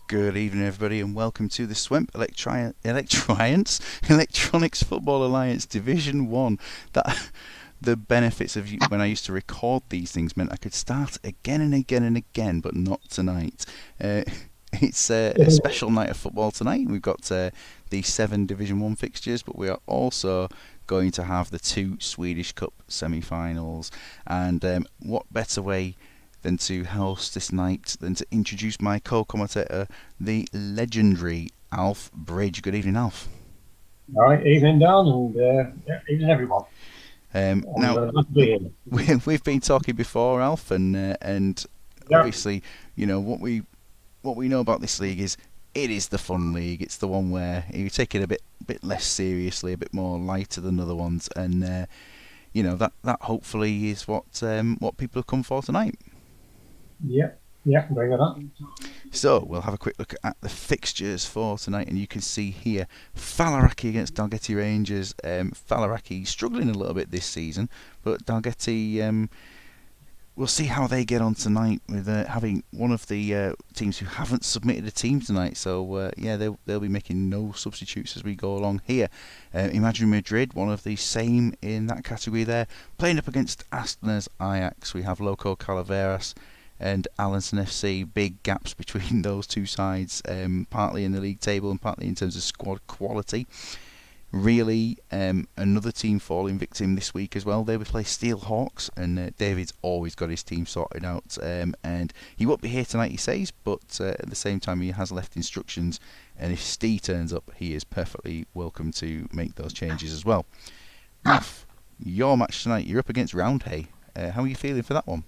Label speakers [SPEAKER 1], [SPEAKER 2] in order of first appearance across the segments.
[SPEAKER 1] Good evening, everybody, and welcome to the Swemp Electronics Football Alliance Division 1. The benefits of when I used to record these things meant I could start again and again and again, but not tonight. It's a special night of football tonight. We've got the 7 Division 1 fixtures, but we are also going to have the 2 Swedish Cup semi-finals. And what better way than to host this night than to introduce my co-commentator, the legendary Alf Bridge. Good evening, Alf.
[SPEAKER 2] All right, evening, Dan, and evening, everyone.
[SPEAKER 1] Now, we've been talking before, Alf, and obviously, you know what we know about this league is it is the fun league. It's the one where you take it a bit less seriously, a bit more lighter than other ones, and you know that hopefully is what people have come for tonight.
[SPEAKER 2] Yeah, very good.
[SPEAKER 1] So we'll have a quick look at the fixtures for tonight, and you can see here Faliraki against Dalgety Rangers. Faliraki struggling a little bit this season, but Dalgety, we'll see how they get on tonight with having one of the teams who haven't submitted a team tonight. So they'll be making no substitutes as we go along here. Imagine Madrid, one of the same in that category there, playing up against Astena's Ajax. We have Loco Calaveras and Allenson FC. Big gaps between those two sides, partly in the league table and partly in terms of squad quality. Really, another team falling victim this week as well. They will play Steel Hawks, and David's always got his team sorted out, and he won't be here tonight, he says, but at the same time he has left instructions, and if Steve turns up, he is perfectly welcome to make those changes as well. Alf, your match tonight, you're up against Roundhay. How are you feeling for that one?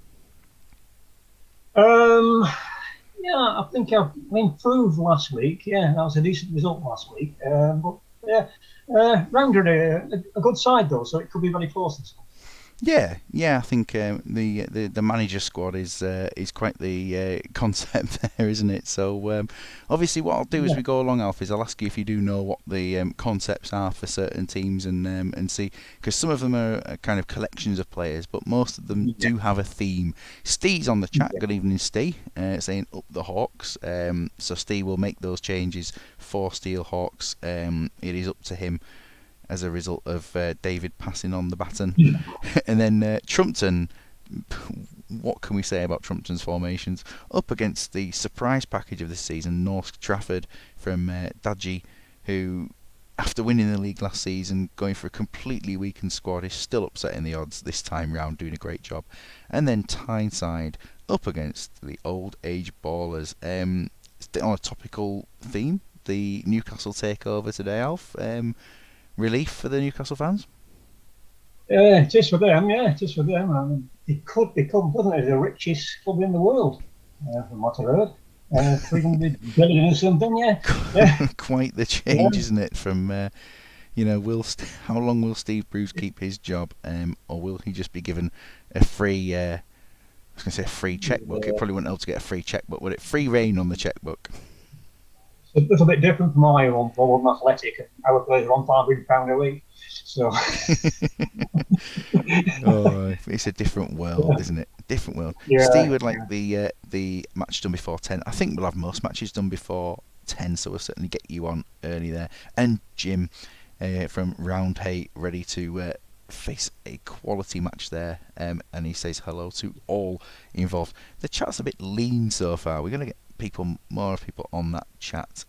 [SPEAKER 2] Yeah, I think I've improved last week. Yeah, that was a decent result last week. But yeah, Rounded a good side though, so it could be very close this one.
[SPEAKER 1] Yeah. I think the manager squad is quite the concept there, isn't it? So obviously, what I'll do as we go along, Alf, is I'll ask you if you do know what the concepts are for certain teams, and see, because some of them are kind of collections of players, but most of them do have a theme. Steve's on the chat. Good evening, Steve. Saying up the Hawks. So Steve will make those changes for Steel Hawks. It is up to him, as a result of David passing on the baton. And then Trumpton, what can we say about Trumpton's formations? Up against the surprise package of this season, North Trafford from Dadji, who, after winning the league last season, going for a completely weakened squad, is still upsetting the odds this time round, doing a great job. And then Tyneside, up against the Old Age Ballers. Still on a topical theme, the Newcastle takeover today, Alf. Relief for the Newcastle fans?
[SPEAKER 2] Just for them, yeah, just for them. I mean, it could become, couldn't it, the richest club in the world, from what I heard. 300 billion or something, yeah.
[SPEAKER 1] Quite the change, isn't it? From, how long will Steve Bruce keep his job, or will he just be given a free, I was going to say a free checkbook? It probably wouldn't be able to get a free checkbook, would it? Free reign on the checkbook.
[SPEAKER 2] It's a little bit different from my own club, I'm athletic. Our players are on £500 a week. So
[SPEAKER 1] it's a different world, isn't it? Different world.
[SPEAKER 2] Yeah,
[SPEAKER 1] Steve would like the match done before 10. I think we'll have most matches done before 10, so we'll certainly get you on early there. And Jim from Roundhay ready to face a quality match there, and he says hello to all involved. The chat's a bit lean so far. We're going to get more people on that chat.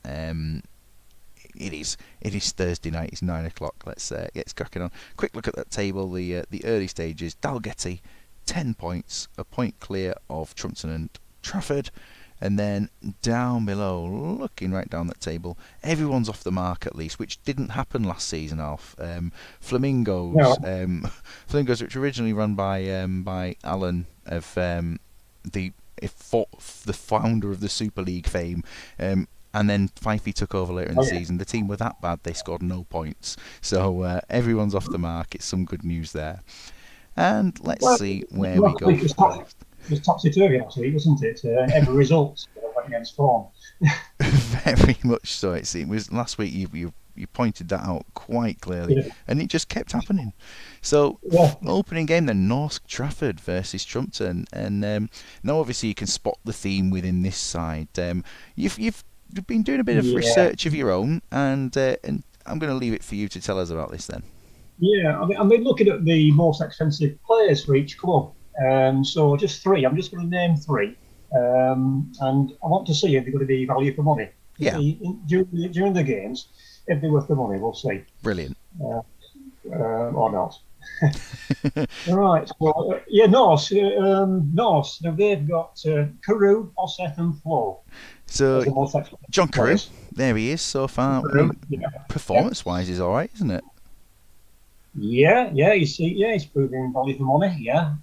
[SPEAKER 1] It is Thursday night. It's 9 o'clock. Let's get cracking on. Quick look at that table. The early stages. Dalgety 10 points, a point clear of Trumpton and Trafford, and then down below, looking right down that table, everyone's off the mark at least, which didn't happen last season. Alf, Flamingos, Flamingos, which were originally run by Alan of the founder of the Super League fame, and then Fifey took over later in the season. The team were that bad they scored no points, so everyone's off the mark. It's some good news there, and let's see where we go.
[SPEAKER 2] It was topsy-turvy last week, wasn't it? Every result went against form.
[SPEAKER 1] Very much so. It was last week. You you pointed that out quite clearly,
[SPEAKER 2] Yeah.
[SPEAKER 1] and it just kept happening. So
[SPEAKER 2] Yeah.
[SPEAKER 1] opening game then, Norsk Trafford versus Trumpton, and now obviously you can spot the theme within this side. You've been doing a bit of
[SPEAKER 2] Yeah.
[SPEAKER 1] research of your own, and I'm going to leave it for you to tell us about this then.
[SPEAKER 2] Yeah. I mean, looking at the most expensive players for each club. So just three. I'm just going to name three. And I want to see if they're going to be value for money.
[SPEAKER 1] Yeah,
[SPEAKER 2] During the games, if they're worth the money, we'll see.
[SPEAKER 1] brilliant.
[SPEAKER 2] Uh, or not. Right. Well, yeah, Norse. Norse. Now they've got Carew, Osseth, and Flo as
[SPEAKER 1] So
[SPEAKER 2] the most expensive
[SPEAKER 1] John Carew,
[SPEAKER 2] players.
[SPEAKER 1] there he is so far. I
[SPEAKER 2] Carew,
[SPEAKER 1] mean,
[SPEAKER 2] yeah, yeah,
[SPEAKER 1] performance-wise, he's all right, isn't it?
[SPEAKER 2] yeah. You see, yeah, he's proving value for money. Yeah.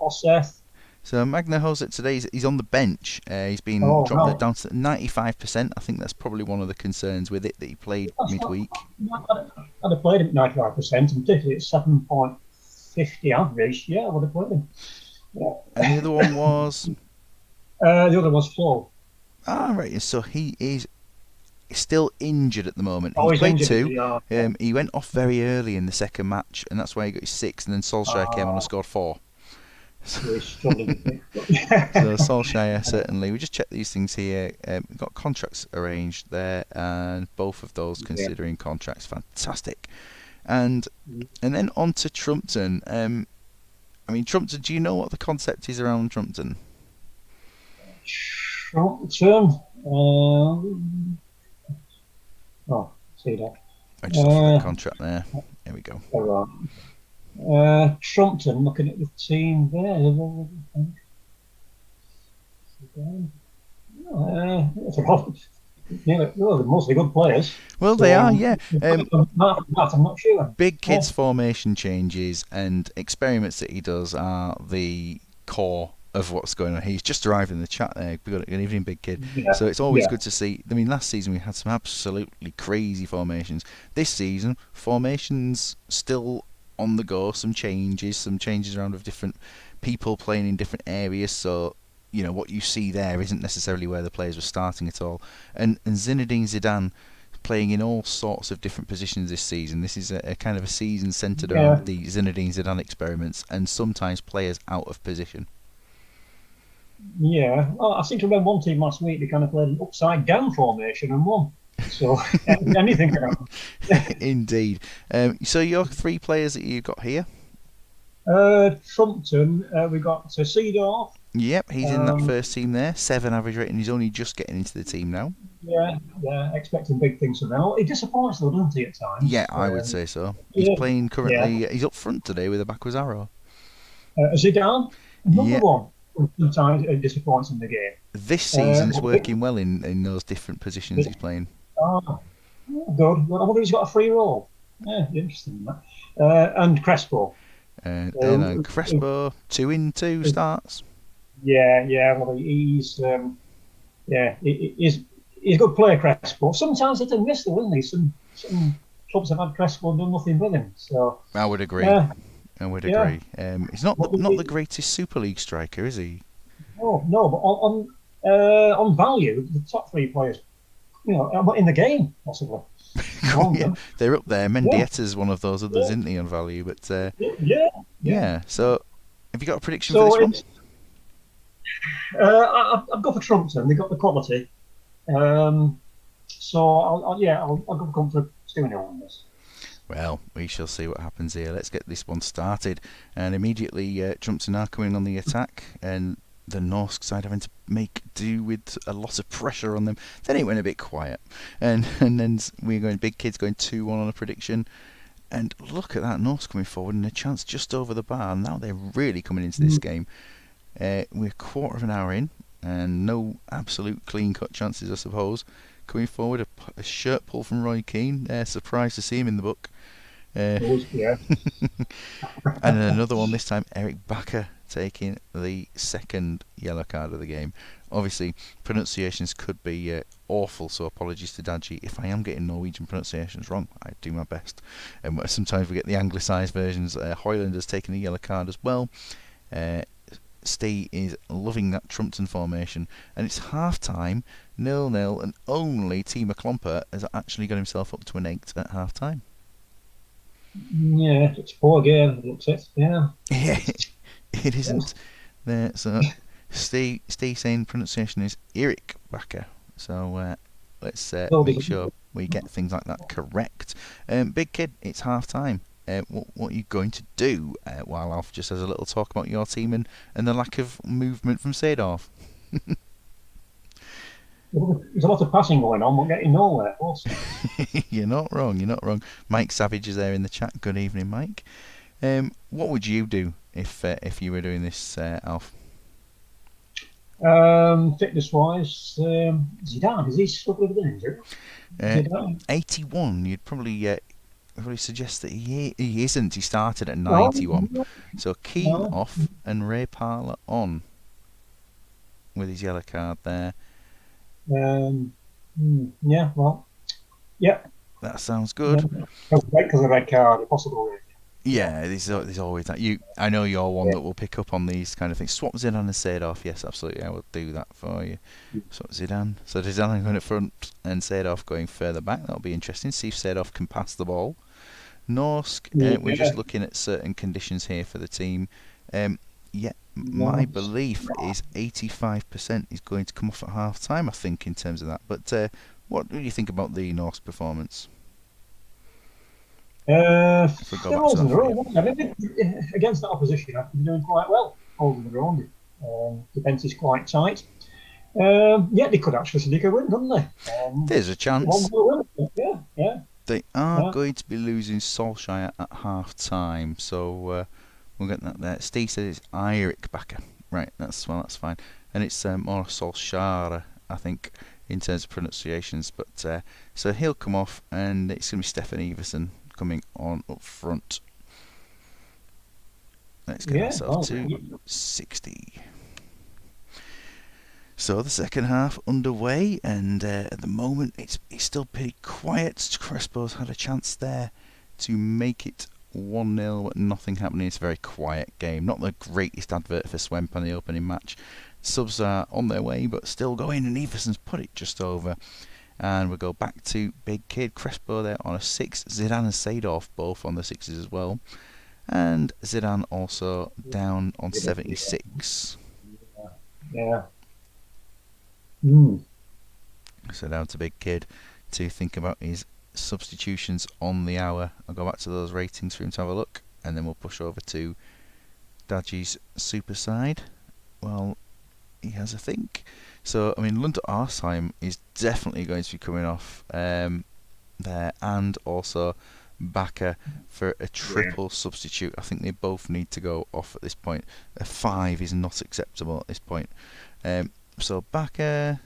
[SPEAKER 2] Osseth.
[SPEAKER 1] So Magna Hosek today, he's on the bench. He's been
[SPEAKER 2] Oh
[SPEAKER 1] dropped
[SPEAKER 2] no,
[SPEAKER 1] down to 95%. I think that's probably one of the concerns with it, that he played
[SPEAKER 2] that's not.
[SPEAKER 1] midweek.
[SPEAKER 2] I'd have played him at 95%, and particularly at 7.50 average. Yeah, I would have played him. Yeah.
[SPEAKER 1] And the other one was
[SPEAKER 2] The other was Flo.
[SPEAKER 1] right. So he is still injured at the moment.
[SPEAKER 2] Oh,
[SPEAKER 1] He
[SPEAKER 2] he's
[SPEAKER 1] played
[SPEAKER 2] injured.
[SPEAKER 1] two.
[SPEAKER 2] Yeah.
[SPEAKER 1] He went off very early in the second match, and that's why he got his six. And then Solskjaer came on and scored four.
[SPEAKER 2] So he's struggling.
[SPEAKER 1] So Solskjaer certainly. We just checked these things here. We've got contracts arranged there, and both of those considering contracts, fantastic. And then on to Trumpton. I mean, Trumpton. Do you know what the concept is around Trumpton?
[SPEAKER 2] Short-term. Oh, see that.
[SPEAKER 1] I just offered the contract there. There we go.
[SPEAKER 2] All right. Trumpton, looking at the team there. It's a lot. Yeah, well, they're mostly good players.
[SPEAKER 1] Well,
[SPEAKER 2] So,
[SPEAKER 1] they are, yeah.
[SPEAKER 2] I'm not sure.
[SPEAKER 1] Big Kid's formation changes and experiments that he does are the core of what's going on. He's just arrived in the chat there. We've got an evening, Big Kid.
[SPEAKER 2] Yeah,
[SPEAKER 1] So it's always
[SPEAKER 2] yeah.
[SPEAKER 1] good to see. I mean, last season we had some absolutely crazy formations. This season, formations still on the go. Some changes around with different people playing in different areas. So, you know, what you see there isn't necessarily where the players were starting at all. And Zinedine Zidane playing in all sorts of different positions this season. This is a kind of a season centred
[SPEAKER 2] Yeah.
[SPEAKER 1] around the Zinedine Zidane experiments and sometimes players out of position.
[SPEAKER 2] Yeah. Well, I seem to remember one team last week, they kind of played an upside down formation and won. So anything can happen.
[SPEAKER 1] Indeed. So your three players that you've got here?
[SPEAKER 2] Trumpton, we've got Seedorf.
[SPEAKER 1] Yep, he's in that first team there. 7 average rating. He's only just getting into the team now.
[SPEAKER 2] Yeah, expecting big things from him. He disappoints though, doesn't he, at times?
[SPEAKER 1] Yeah, I would say so. He's
[SPEAKER 2] yeah,
[SPEAKER 1] playing currently. He's up front today with a backwards arrow.
[SPEAKER 2] Zidane, another
[SPEAKER 1] Yeah.
[SPEAKER 2] one. Sometimes it disappoints in the game.
[SPEAKER 1] This season it's working well in those different positions he's playing.
[SPEAKER 2] Oh, good. Well, I wonder if he's got a free role. Yeah, interesting. That. And Crespo.
[SPEAKER 1] Then Crespo, 2 in 2 starts.
[SPEAKER 2] Yeah. Well, he's he's a good player, Crespo. Sometimes hit and miss, though, isn't he? Some clubs have had Crespo and done nothing with him. So
[SPEAKER 1] I would agree.
[SPEAKER 2] yeah.
[SPEAKER 1] I would
[SPEAKER 2] Yeah.
[SPEAKER 1] agree. He's not the greatest Super League striker, is he?
[SPEAKER 2] No, but on value, the top three players, in the game possibly.
[SPEAKER 1] Yeah, they're up there. Mendieta's one of those others, isn't he, on value? But
[SPEAKER 2] Yeah.
[SPEAKER 1] So, have you got a prediction for this one?
[SPEAKER 2] I've got for Trumpton. They've got the quality. So I'll go for 2-0 on this.
[SPEAKER 1] Well, we shall see what happens here. Let's get this one started. And immediately, Trumpton are coming on the attack, and the Norsk side having to make do with a lot of pressure on them. Then it went a bit quiet. And then we're going, Big Kid's going 2-1 on a prediction. And look at that, Norse coming forward and a chance just over the bar. Now they're really coming into this game. We're a quarter of an hour in, and no absolute clean-cut chances, I suppose. Coming forward, a shirt pull from Roy Keane. Surprised to see him in the book.
[SPEAKER 2] Yeah.
[SPEAKER 1] And another one this time, Eric Bakker taking the second yellow card of the game. Obviously, pronunciations could be awful, so apologies to Daji if I am getting Norwegian pronunciations wrong. I do my best. Sometimes we get the anglicised versions. Hoyland has taken the yellow card as well. Steve is loving that Trumpton formation, and it's half-time, 0-0, and only Timo Klomper has actually got himself up to an 8 at half-time.
[SPEAKER 2] Yeah, it's a poor game, looks it. Yeah.
[SPEAKER 1] Yeah, it isn't. There, so Steve saying pronunciation is Erik Bakker. So let's make sure we get things like that correct. Big Kid, it's half-time. What are you going to do while Alf just has a little talk about your team and the lack of movement from Seedorf?
[SPEAKER 2] There's a lot of passing going on, we're getting nowhere. Also.
[SPEAKER 1] You're not wrong. Mike Savage is there in the chat. Good evening, Mike. What would you do if you were doing this, Alf?
[SPEAKER 2] Fitness-wise, Zidane, is he struggling with an injury?
[SPEAKER 1] 81, you'd probably suggest that he isn't. He started at 91. So Keane off and Ray Parlour on with his yellow card there.
[SPEAKER 2] Yeah, well, yeah.
[SPEAKER 1] That sounds good.
[SPEAKER 2] Because of the red card, possible.
[SPEAKER 1] Yeah, there's always that. I know you're one that will pick up on these kind of things. Swap Zidane and Seedorf. Yes, absolutely, I will do that for you. Swap Zidane. So Zidane going at front and Seedorf going further back. That'll be interesting. See if Seedorf can pass the ball. Norsk, we're just looking at certain conditions here for the team. My belief is 85% is going to come off at half time, I think, in terms of that. But what do you think about the Norsk performance?
[SPEAKER 2] Against that opposition, I've been doing quite well, holding their own. Defence is quite tight. They could actually win, couldn't they?
[SPEAKER 1] There's a chance.
[SPEAKER 2] Yeah.
[SPEAKER 1] They are going to be losing Solskjaer at half time, so we'll get that there. Steve says it's Erik Bakker. Right, that's fine. And it's more Solskjaer, I think, in terms of pronunciations. But so he'll come off, and it's going to be Stefan Everson coming on up front. Let's get ourselves to 60. So the second half underway, and at the moment it's still pretty quiet. Crespo's had a chance there to make it 1-0, but nothing happening. It's a very quiet game. Not the greatest advert for Swemp on the opening match. Subs are on their way, but still going, and Everson's put it just over. And we'll go back to Big Kid. Crespo there on a 6. Zidane and Seedorf both on the 6s as well. And Zidane also down on 76.
[SPEAKER 2] Yeah.
[SPEAKER 1] So down to Big Kid to think about his substitutions on the hour. I'll go back to those ratings for him to have a look, and then we'll push over to Dadgy's super side. Well, he has a think. So, I mean, Lund Arsheim is definitely going to be coming off there, and also Bakker for a triple substitute. I think they both need to go off at this point. A 5 is not acceptable at this point. So Bakker,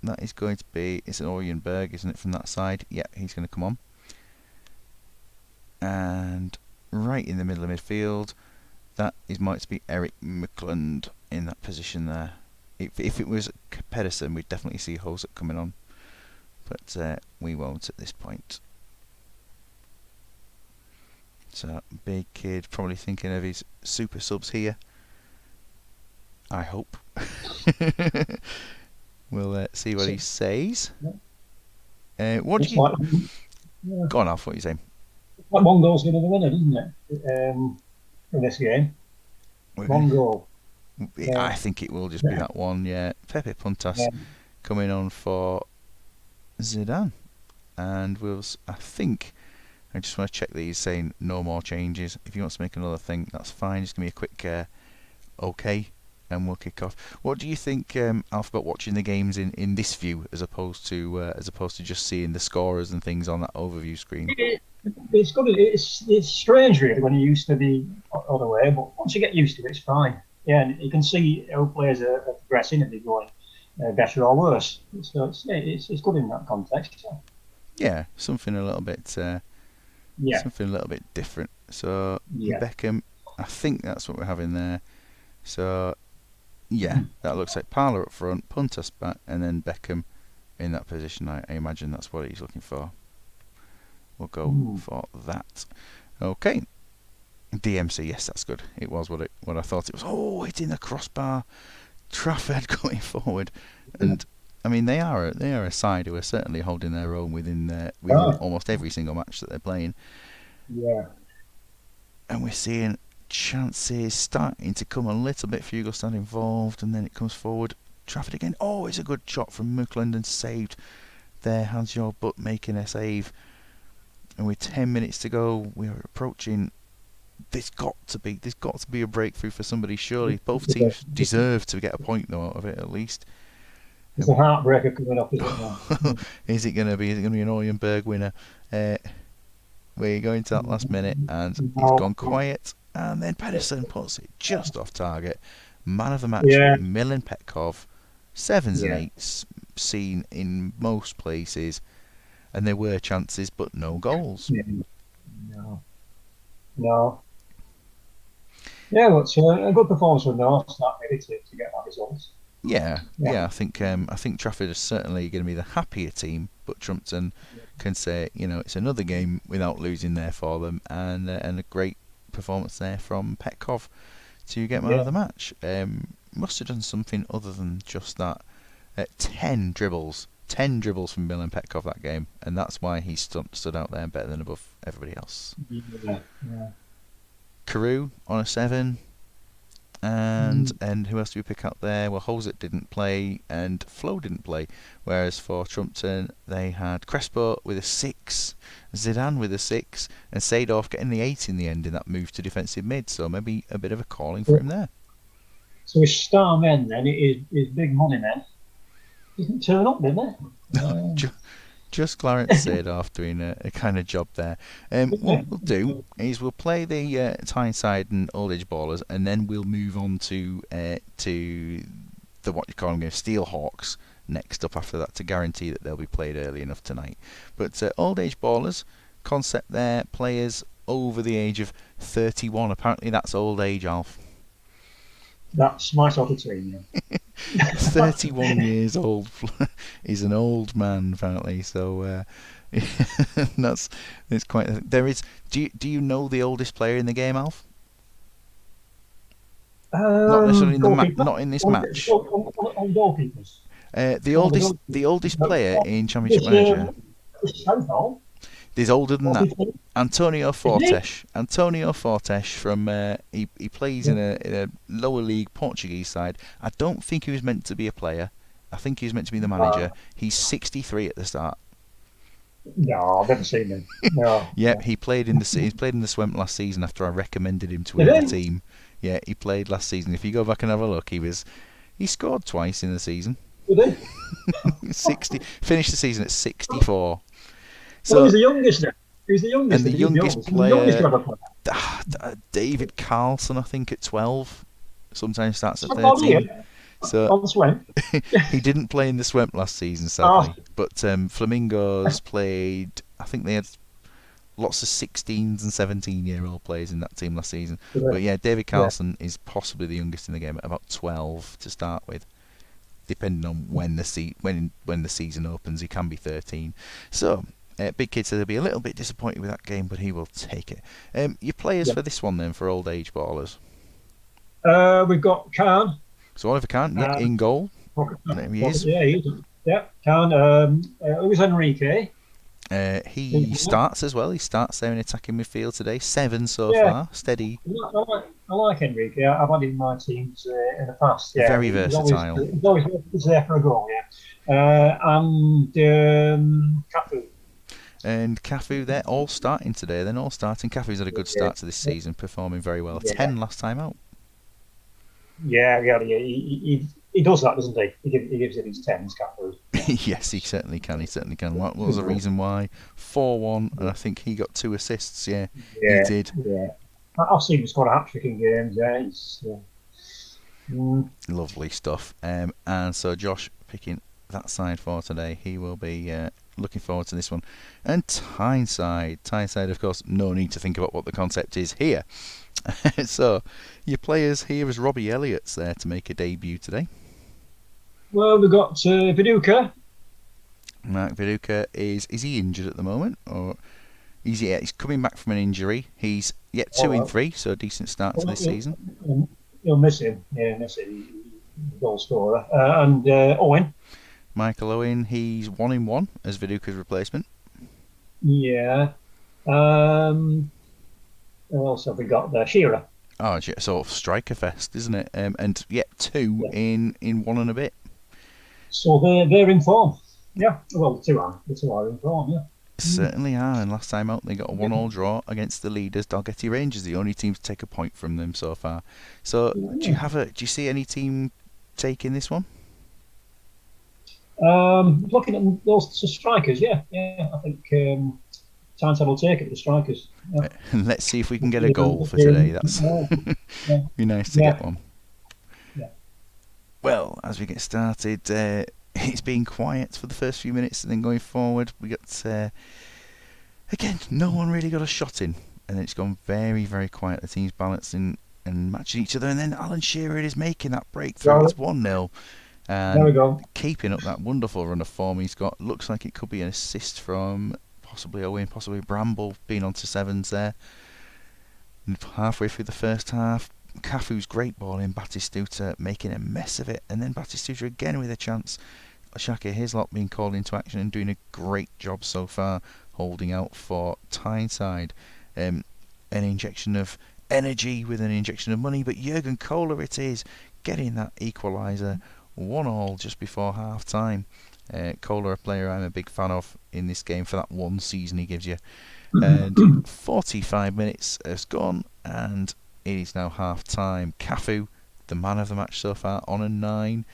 [SPEAKER 1] that is going to be, it's an Orienberg, isn't it, from that side? Yeah, he's going to come on. And right in the middle of midfield, that might be Eric Micklund in that position there. If it was Pedersen, we'd definitely see Hosek coming on. But we won't at this point. So, Big Kid probably thinking of his super subs here. I hope. We'll see what he says. What do you... Go on, Alf, what are you saying?
[SPEAKER 2] That one goal's going to be the winner, isn't it? In this game. One goal.
[SPEAKER 1] I think it will just be that one, yeah. Pepe Puntas coming on for Zidane. And I think... I just want to check that he's saying no more changes. If he wants to make another thing, that's fine. Just give me a quick okay, and we'll kick off. What do you think, Alf, about watching the games in this view as opposed to just seeing the scorers and things on that overview screen?
[SPEAKER 2] It's good. It's strange really when you're used to the other way, but once you get used to it, it's fine. Yeah, and you can see how players are progressing and they're going better or worse. So it's good in that context. So.
[SPEAKER 1] Yeah, something a little bit. Something a little bit different. So Beckham, I think that's what we're having there. So that looks like Parlour up front, Puntas back, and then Beckham in that position. I imagine that's what he's looking for. We'll go for that. Okay. DMC, yes, that's good. It was what what I thought it was. Oh, hitting the crossbar. Trafford going forward, and I mean they are a side who are certainly holding their own within almost every single match that they're playing.
[SPEAKER 2] Yeah.
[SPEAKER 1] And we're seeing chances starting to come a little bit. Fugelsang involved, and then it comes forward. Trafford again. Oh, it's a good shot from Muckland and saved there. Hans Your Butt making a save. And with 10 minutes to go, we are approaching. There's got to be a breakthrough for somebody. Surely both teams deserve to get a point though out of it at least.
[SPEAKER 2] It's a heartbreaker coming up, isn't it? Now?
[SPEAKER 1] Is it going to be? Is it going to be an Oyenberg winner? We're going to that last minute, and it's gone quiet. And then Pedersen puts it just off target. Man of the match, Milan Petkov. 7s and 8s seen in most places, and there were chances, but no goals.
[SPEAKER 2] No. Yeah, but a good performance from North that really to get that result.
[SPEAKER 1] Yeah. I think Trafford is certainly going to be the happier team, but Trumpton can say, it's another game without losing there for them, and a great performance there from Petkov to get man of the match. Must have done something other than just that. 10 dribbles from Milan Petkov that game, and that's why he stood out there better than above everybody else.
[SPEAKER 2] Yeah.
[SPEAKER 1] Carew on a 7. And who else do we pick up there? Well, Hosek didn't play and Flo didn't play. Whereas for Trumpton, they had Crespo with a 6, Zidane with a 6, and Seedorf getting the 8 in the end in that move to defensive mid. So maybe a bit of a calling for him there.
[SPEAKER 2] So his star men then, his big money men, didn't turn up, did they?
[SPEAKER 1] Just Clarence Seedorf doing a kind of job there. What we'll do is we'll play the Tyneside and Old Age Ballers, and then we'll move on to the what you call them, Steelhawks next up after that to guarantee that they'll be played early enough tonight. But Old Age Ballers, concept there, players over the age of 31. Apparently that's old age, Alf.
[SPEAKER 2] That's my sort of team, yeah.
[SPEAKER 1] 31 years old is an old man apparently, so it's quite. There is. Do you know the oldest player in the game, Alf? Not necessarily in the not in this match.
[SPEAKER 2] On goalkeepers.
[SPEAKER 1] The oldest player in Championship Manager. There's older than that. Antonio Fortes. Antonio Fortes from he plays in a lower league Portuguese side. I don't think he was meant to be a player. I think he was meant to be the manager. He's 63 at the start.
[SPEAKER 2] No, I've never seen him. No.
[SPEAKER 1] Yep, he played in the Swemp last season after I recommended him to another team. Yeah, he played last season. If you go back and have a look, he scored twice in the season.
[SPEAKER 2] Did he?
[SPEAKER 1] 60 finished the season at 64.
[SPEAKER 2] So he's the youngest then. He's the youngest.
[SPEAKER 1] And the youngest player, David Carlson, I think, at 12. Sometimes starts at 13. So
[SPEAKER 2] on the Swemp.
[SPEAKER 1] He didn't play in the Swemp last season, sadly. But Flamingos played. I think they had lots of 16s and 17-year-old players in that team last season. But yeah, David Carlson is possibly the youngest in the game at about 12 to start with. Depending on when the season opens, he can be 13. So. Big Kid said he'll be a little bit disappointed with that game, but he will take it. Your players for this one then, for Old Age Ballers?
[SPEAKER 2] We've got Khan.
[SPEAKER 1] So Oliver Kahn, in goal. There he is.
[SPEAKER 2] Yeah, he is. Yeah, Khan. Luis Enrique.
[SPEAKER 1] He starts as well. He starts there in attacking midfield today. 7 so far. Steady.
[SPEAKER 2] I like Enrique. I've had him in my teams in the past. Yeah,
[SPEAKER 1] very versatile.
[SPEAKER 2] He's always there for a goal, yeah. And Cafu.
[SPEAKER 1] And Cafu, they're all starting today. They're all starting. Cafu's had a good start to this season, performing very well. 10 last time out.
[SPEAKER 2] Yeah. He does that, doesn't he? He gives it his 10s, Cafu.
[SPEAKER 1] Yes, he certainly can. What was the reason why? 4-1, and I think he got 2 assists. Yeah, he did.
[SPEAKER 2] Yeah, I've seen him score a hat-trick in games. Yeah,
[SPEAKER 1] Lovely stuff. And so Josh picking that side for today. He will be looking forward to this one. And Tyneside, of course, no need to think about what the concept is here. So your players here is Robbie Elliott's there to make a debut today.
[SPEAKER 2] Well, we've got Viduka.
[SPEAKER 1] Mark Viduka, is he injured at the moment, or he's coming back from an injury? He's 2 in 3, so a decent start to this season.
[SPEAKER 2] You'll miss him. Yeah, miss him. Goal scorer. And Owen.
[SPEAKER 1] Michael Owen, he's 1-1 as Viduka's replacement.
[SPEAKER 2] Yeah. Who else have we got there? Shearer.
[SPEAKER 1] Oh, it's a sort of striker fest, isn't it? And yet two in one and a bit.
[SPEAKER 2] So they're in form. Yeah. Well, the two are in form. Yeah.
[SPEAKER 1] Certainly are, and last time out they got a 1-1 draw against the leaders, Dalgety Rangers, the only team to take a point from them so far. So, do you see any team taking this one?
[SPEAKER 2] Looking at those strikers, yeah, I think Tyneside will take it. The strikers. Yeah.
[SPEAKER 1] Let's see if we can get a goal for today. That's be nice to get one.
[SPEAKER 2] Yeah.
[SPEAKER 1] Well, as we get started, it's been quiet for the first few minutes, and then going forward, we got again, no one really got a shot in, and then it's gone very, very quiet. The teams balancing and matching each other, and then Alan Shearer is making that breakthrough. It's 1-0. And
[SPEAKER 2] there we go.
[SPEAKER 1] Keeping up that wonderful run of form he's got. Looks like it could be an assist from possibly Owen, possibly Bramble, being on to sevens there. And halfway through the first half, Cafu's great ball in, Batistuta making a mess of it, and then Batistuta again with a chance. Shaka Hislop being called into action and doing a great job so far, holding out for Tyneside. An injection of energy with an injection of money, but Jurgen Kohler it is, getting that equaliser. 1-1 just before half time. Kohler, a player I'm a big fan of in this game for that one season he gives you. And 45 minutes has gone, and it is now half time. Cafu, the man of the match so far, on a 9.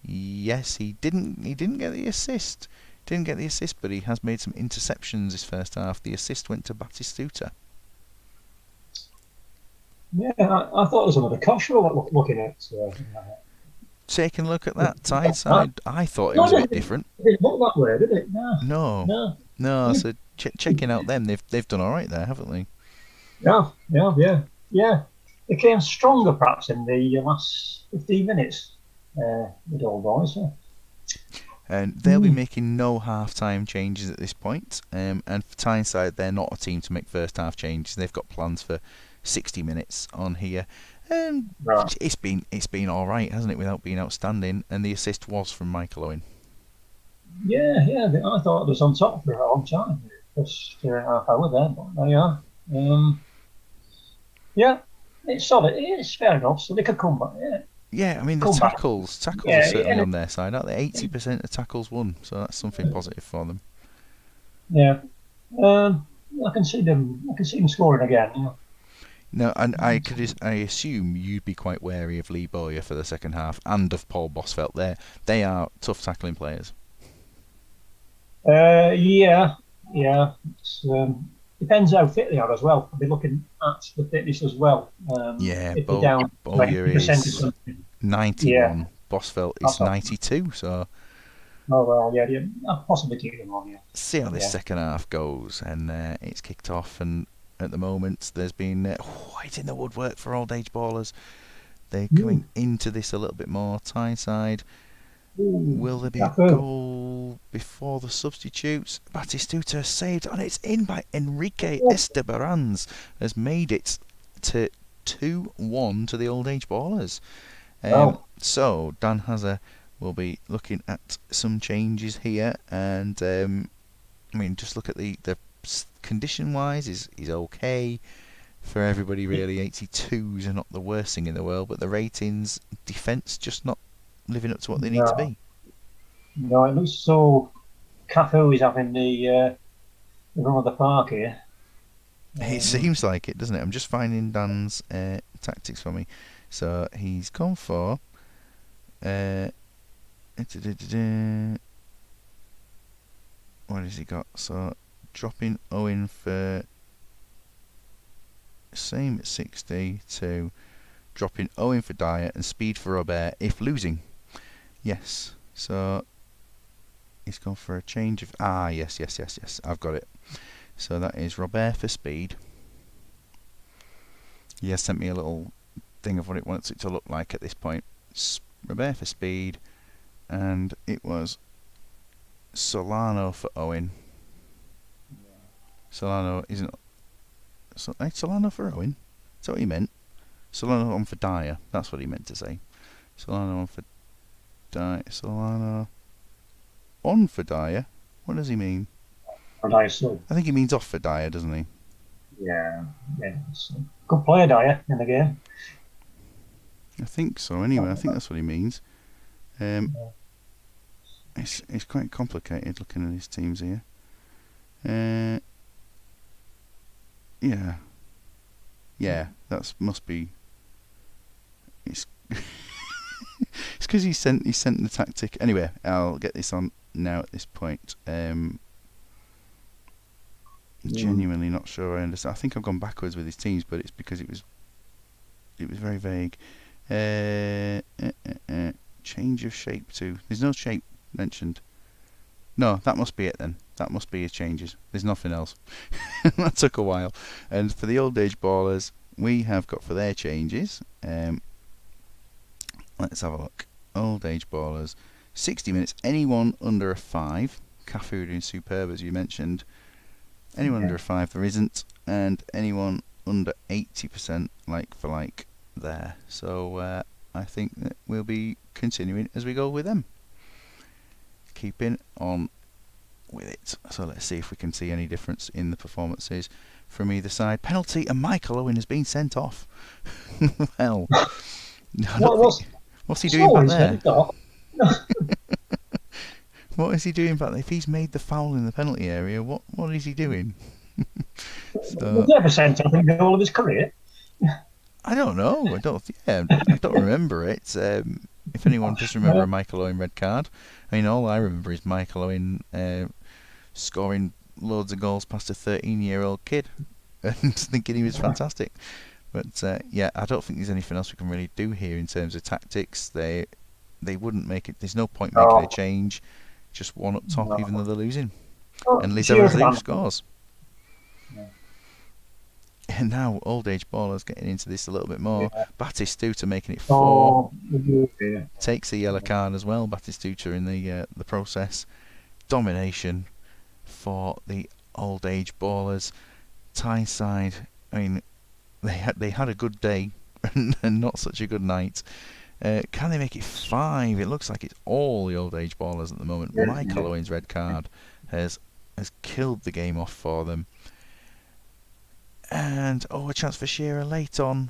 [SPEAKER 1] Yes, he didn't get the assist. But he has made some interceptions this first half. The assist went to Batistuta.
[SPEAKER 2] Yeah, I thought it was another Coshrell looking at.
[SPEAKER 1] Taking a look at that Tyneside, I thought it was a bit different.
[SPEAKER 2] It didn't look that way, did it?
[SPEAKER 1] No. So checking out them, they've done all right there, haven't they?
[SPEAKER 2] Yeah. They came stronger perhaps in the last 15 minutes. The old boys. Yeah.
[SPEAKER 1] And they'll be making no half-time changes at this point. And for Tyneside, they're not a team to make first-half changes. They've got plans for 60 minutes on here.
[SPEAKER 2] Right.
[SPEAKER 1] It's been all right, hasn't it, without being outstanding. And the assist was from Michael Owen.
[SPEAKER 2] Yeah. I thought it was on top for a long time. First half hour there, but there you are. Yeah, it's solid. It's fair enough. So they could come back.
[SPEAKER 1] Yeah, I mean the tackles are certainly on their side, aren't they? 80% of tackles won, so that's something positive for them.
[SPEAKER 2] Yeah, I can see them scoring again. Yeah.
[SPEAKER 1] No, and I assume you'd be quite wary of Lee Bowyer for the second half and of Paul Bosvelt. They are tough tackling players.
[SPEAKER 2] Yeah. It's, depends how fit they are as well. I'll be looking at the fitness as well. If they're down
[SPEAKER 1] Bowyer is 91.
[SPEAKER 2] Yeah.
[SPEAKER 1] Bosvelt is 92. So.
[SPEAKER 2] Oh well, yeah. I'll possibly keep them on. Yeah.
[SPEAKER 1] See how this second half goes, and it's kicked off, and at the moment there's been white in the woodwork for old age ballers. They're coming into this a little bit more. Tyneside. Will there be a goal before the substitutes? Batistuta saved, and it's in by Enrique Estebaranz. Has made it to 2-1 to the old age ballers. So Dan Hazard will be looking at some changes here, and I mean, just look at the condition wise is okay for everybody really. 82s are not the worst thing in the world, but the ratings, defence just not living up to what they need to be.
[SPEAKER 2] No, it looks so. Cafu is having the run of the park here.
[SPEAKER 1] It seems like it, doesn't it? I'm just finding Dan's tactics for me. So he's gone for what has he got? So dropping Owen for same at 60 to dropping Owen for Dyer and speed for Robert if losing. Yes. So he's gone for a change of yes. I've got it. So that is Robert for speed. He has sent me a little thing of what it wants it to look like at this point. Robert for speed, and it was Solano for Owen. Solano isn't. Solano for Owen? Is that what he meant? Solano on for Dyer. That's what he meant to say. Solano on for Dyer. Solano on for Dyer. What does he mean?
[SPEAKER 2] For Dyer sub.
[SPEAKER 1] I think he means off for Dyer, doesn't he?
[SPEAKER 2] Yeah. It's a good player, Dyer, in the game.
[SPEAKER 1] I think so. Anyway, I think that's what he means. It's quite complicated looking at his teams here. Yeah, that must be. It's it's because he sent the tactic. Anyway, I'll get this on now at this point. Genuinely not sure I understand. I think I've gone backwards with his teams, but it's because it was very vague. Change of shape too. There's no shape mentioned. No, that must be it then. That must be his changes. There's nothing else. That took a while. And for the old age ballers, we have got for their changes. Let's have a look. Old age ballers, 60 minutes. Anyone under a 5. Cafu doing superb as you mentioned. Anyone under a 5 there isn't, and anyone under 80% like for like there. So I think that we'll be continuing as we go with them. Keeping on with it. So let's see if we can see any difference in the performances from either side. Penalty, and Michael Owen has been sent off. Well, what's he doing back there? What is he doing back there? If he's made the foul in the penalty area, what is he doing?
[SPEAKER 2] Was he ever sent off in all of his career?
[SPEAKER 1] I don't know. I don't remember it. If anyone does remember a Michael Owen red card, I mean, all I remember is Michael Owen scoring loads of goals past a 13-year-old kid and thinking he was fantastic. But I don't think there's anything else we can really do here in terms of tactics. They wouldn't make it. There's no point making a change. Just one up top, even though they're losing. And Lizzo scores. Yeah. And now old age ballers getting into this a little bit more. Yeah. Batistuta making it 4. Takes a yellow card as well. Batistuta in the process. Domination for the old age ballers. Tyneside, I mean, they had a good day and not such a good night. Can they make it 5? It looks like it's all the old age ballers at the moment. Yeah. Michael Owen's red card has killed the game off for them. And a chance for Shearer late on.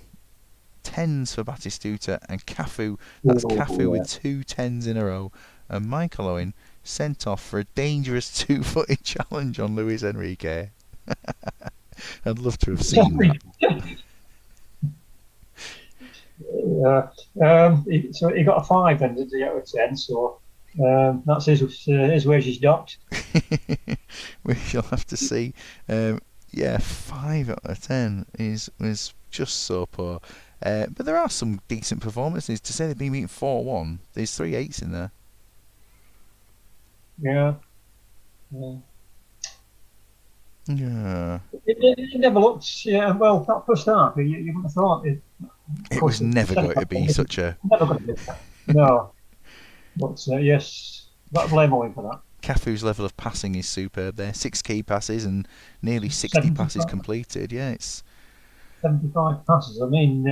[SPEAKER 1] 10s for Batistuta and Cafu. That's Cafu with 2 10s in a row. And Michael Owen sent off for a dangerous 2-footed challenge on Luis Enrique. I'd love to have seen that.
[SPEAKER 2] So he got a 5 then, did he, out of 10? So that's his wages docked.
[SPEAKER 1] We shall have to see. 5 out of 10 was just so poor. But there are some decent performances. To say they've been beaten 4-1, there's 3 8s in there.
[SPEAKER 2] Yeah. It never looked. Yeah, well, that first half, you wouldn't have thought it.
[SPEAKER 1] It was never going to be such a.
[SPEAKER 2] Never going to be. No. But yes, that blame Owen for that.
[SPEAKER 1] Cafu's level of passing is superb there. 6 key passes and nearly 60 passes completed. Yeah, it's
[SPEAKER 2] 75 passes. I mean,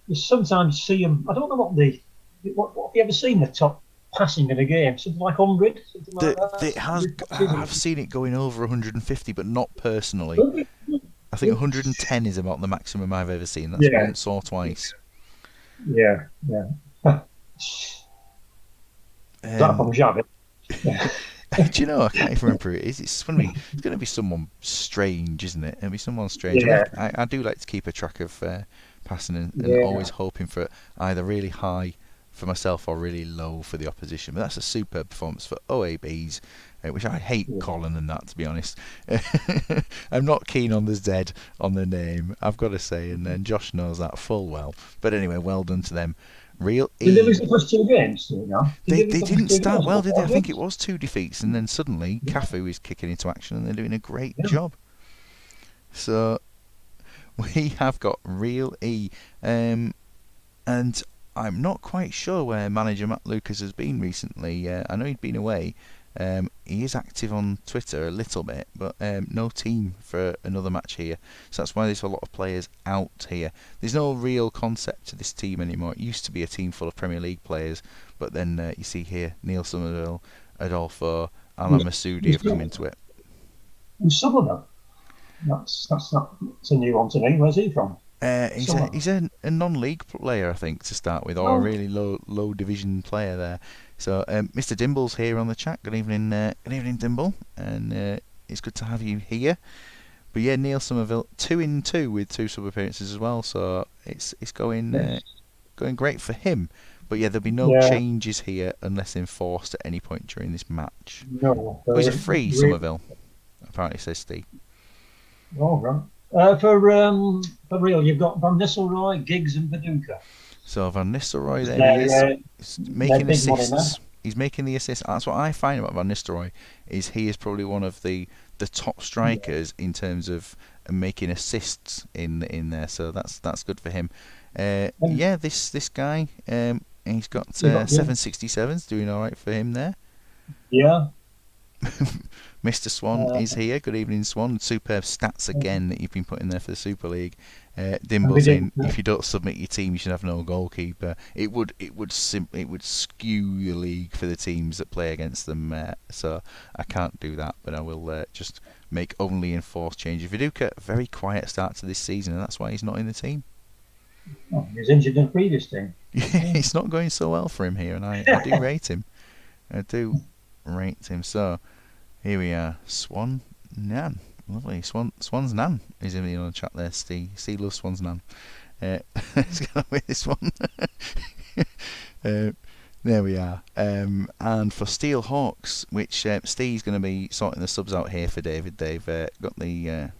[SPEAKER 2] you sometimes see them. I don't know what have you ever seen the top passing in a game? Something like 100. Something like that.
[SPEAKER 1] I've seen it going over 150, but not personally. I think 110 is about the maximum I've ever seen. That's once or twice.
[SPEAKER 2] Yeah. That from Javid.
[SPEAKER 1] Do you know? I can't even remember who it is. It's going to be someone strange, isn't it? It'll be someone strange.
[SPEAKER 2] Yeah.
[SPEAKER 1] I do like to keep a track of passing and always hoping for either really high for myself or really low for the opposition. But that's a superb performance for OABs, which I hate calling them that, to be honest. I'm not keen on the Z on the name, I've got to say, and Josh knows that full well. But anyway, well done to them. Real
[SPEAKER 2] Did they lose the first 2 games?
[SPEAKER 1] They didn't start well, did they? I think it was 2 defeats, and then suddenly Cafu is kicking into action, and they're doing a great job. So we have got Real E, and I'm not quite sure where manager Matt Lucas has been recently. I know he'd been away. He is active on Twitter a little bit, but no team for another match here. So that's why there's a lot of players out here. There's no real concept to this team anymore. It used to be a team full of Premier League players, but then you see here Neil Somerville, Adolfo, Alan Masudi have come into it.
[SPEAKER 2] And Sutherland. That's not. It's a new one to me. Where's he from?
[SPEAKER 1] He's a non-league player, I think, to start with, or a really low division player there. So Mr. Dimble's here on the chat. Good evening, Dimble, and it's good to have you here. But yeah, Neil Somerville 2-2 with 2 sub appearances as well. So it's going great for him. But yeah, there'll be no changes here unless enforced at any point during this match.
[SPEAKER 2] No.
[SPEAKER 1] He's a free Somerville, apparently, says Steve.
[SPEAKER 2] Oh, right. For real, you've got Van Nistelrooy, Giggs, and Viduka.
[SPEAKER 1] So Van Nistelrooy there is making assists. He's making the assists. That's what I find about Van Nistelrooy, is he is probably one of the top strikers in terms of making assists in there. So that's good for him. This guy, he's got 767s, doing all right for him there.
[SPEAKER 2] Yeah.
[SPEAKER 1] Mr. Swan is here. Good evening, Swan. Superb stats again that you've been putting there for the Super League. Dimble saying if you don't submit your team, you should have no goalkeeper. It would skew the league for the teams that play against them. So I can't do that, but I will just make only enforced changes. Viduka, very quiet start to this season, and that's why he's not in the team.
[SPEAKER 2] Oh, he was injured in the previous team.
[SPEAKER 1] It's not going so well for him here, and I do rate him. I do rate him. So here we are, Swan Nan. Lovely. Swan's Nan is in the chat there, Steve. Steve loves Swan's Nan. Let's go with this one. There we are. And for Steel Hawks, which Steve's going to be sorting the subs out here for David. They've got the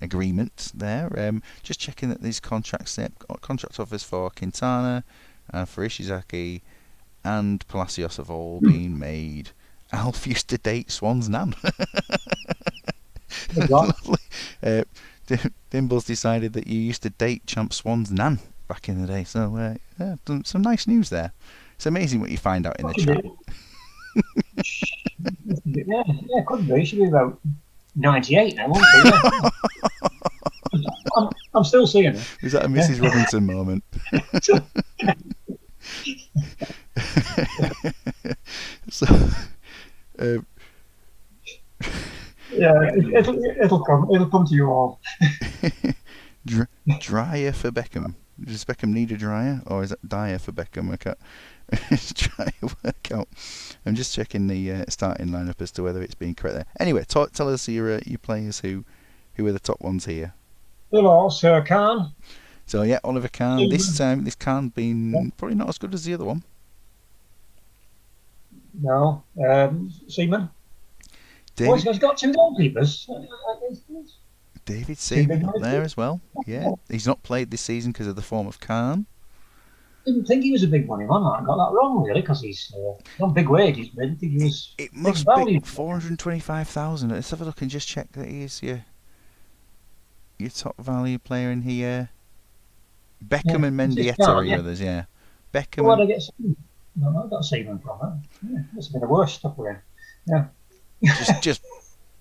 [SPEAKER 1] agreement there. Just checking that these contract offers for Quintana and for Ishizaki and Palacios have all been made. Alf used to date Swan's Nan. Lovely. Dimble's decided that you used to date Champ Swan's Nan back in the day. So some nice news there. It's amazing what you find out in the chat.
[SPEAKER 2] Yeah, could be. Should be about 98 now, won't he? I'm still seeing it.
[SPEAKER 1] Is that a Mrs. Robinson moment? So,
[SPEAKER 2] yeah, it'll come to you all.
[SPEAKER 1] Dryer for Beckham. Does Beckham need a dryer, or is that Dyer for Beckham? I can't try to work out. I'm just checking the starting lineup as to whether it's being correct there. Anyway, tell us your players who are the top ones here.
[SPEAKER 2] Hello, Sir Khan.
[SPEAKER 1] So yeah, Oliver Kahn. This time, this Kahn been probably not as good as the other one.
[SPEAKER 2] No, Seaman. He's got 2 goalkeepers.
[SPEAKER 1] David Seaman up there as well. Yeah, he's not played this season because of the form of Kahn.
[SPEAKER 2] Didn't think he was a big money man. I got that wrong really, because he's on big wages. But I didn't think he was.
[SPEAKER 1] It must be 425,000. Let's have a look and just check that he is your top value player in here. Beckham and Mendieta are your others, yeah. Beckham.
[SPEAKER 2] Where did I get Seaman? No, I got Seaman from it. Yeah, that's been the worst stuff we're in. Yeah.
[SPEAKER 1] just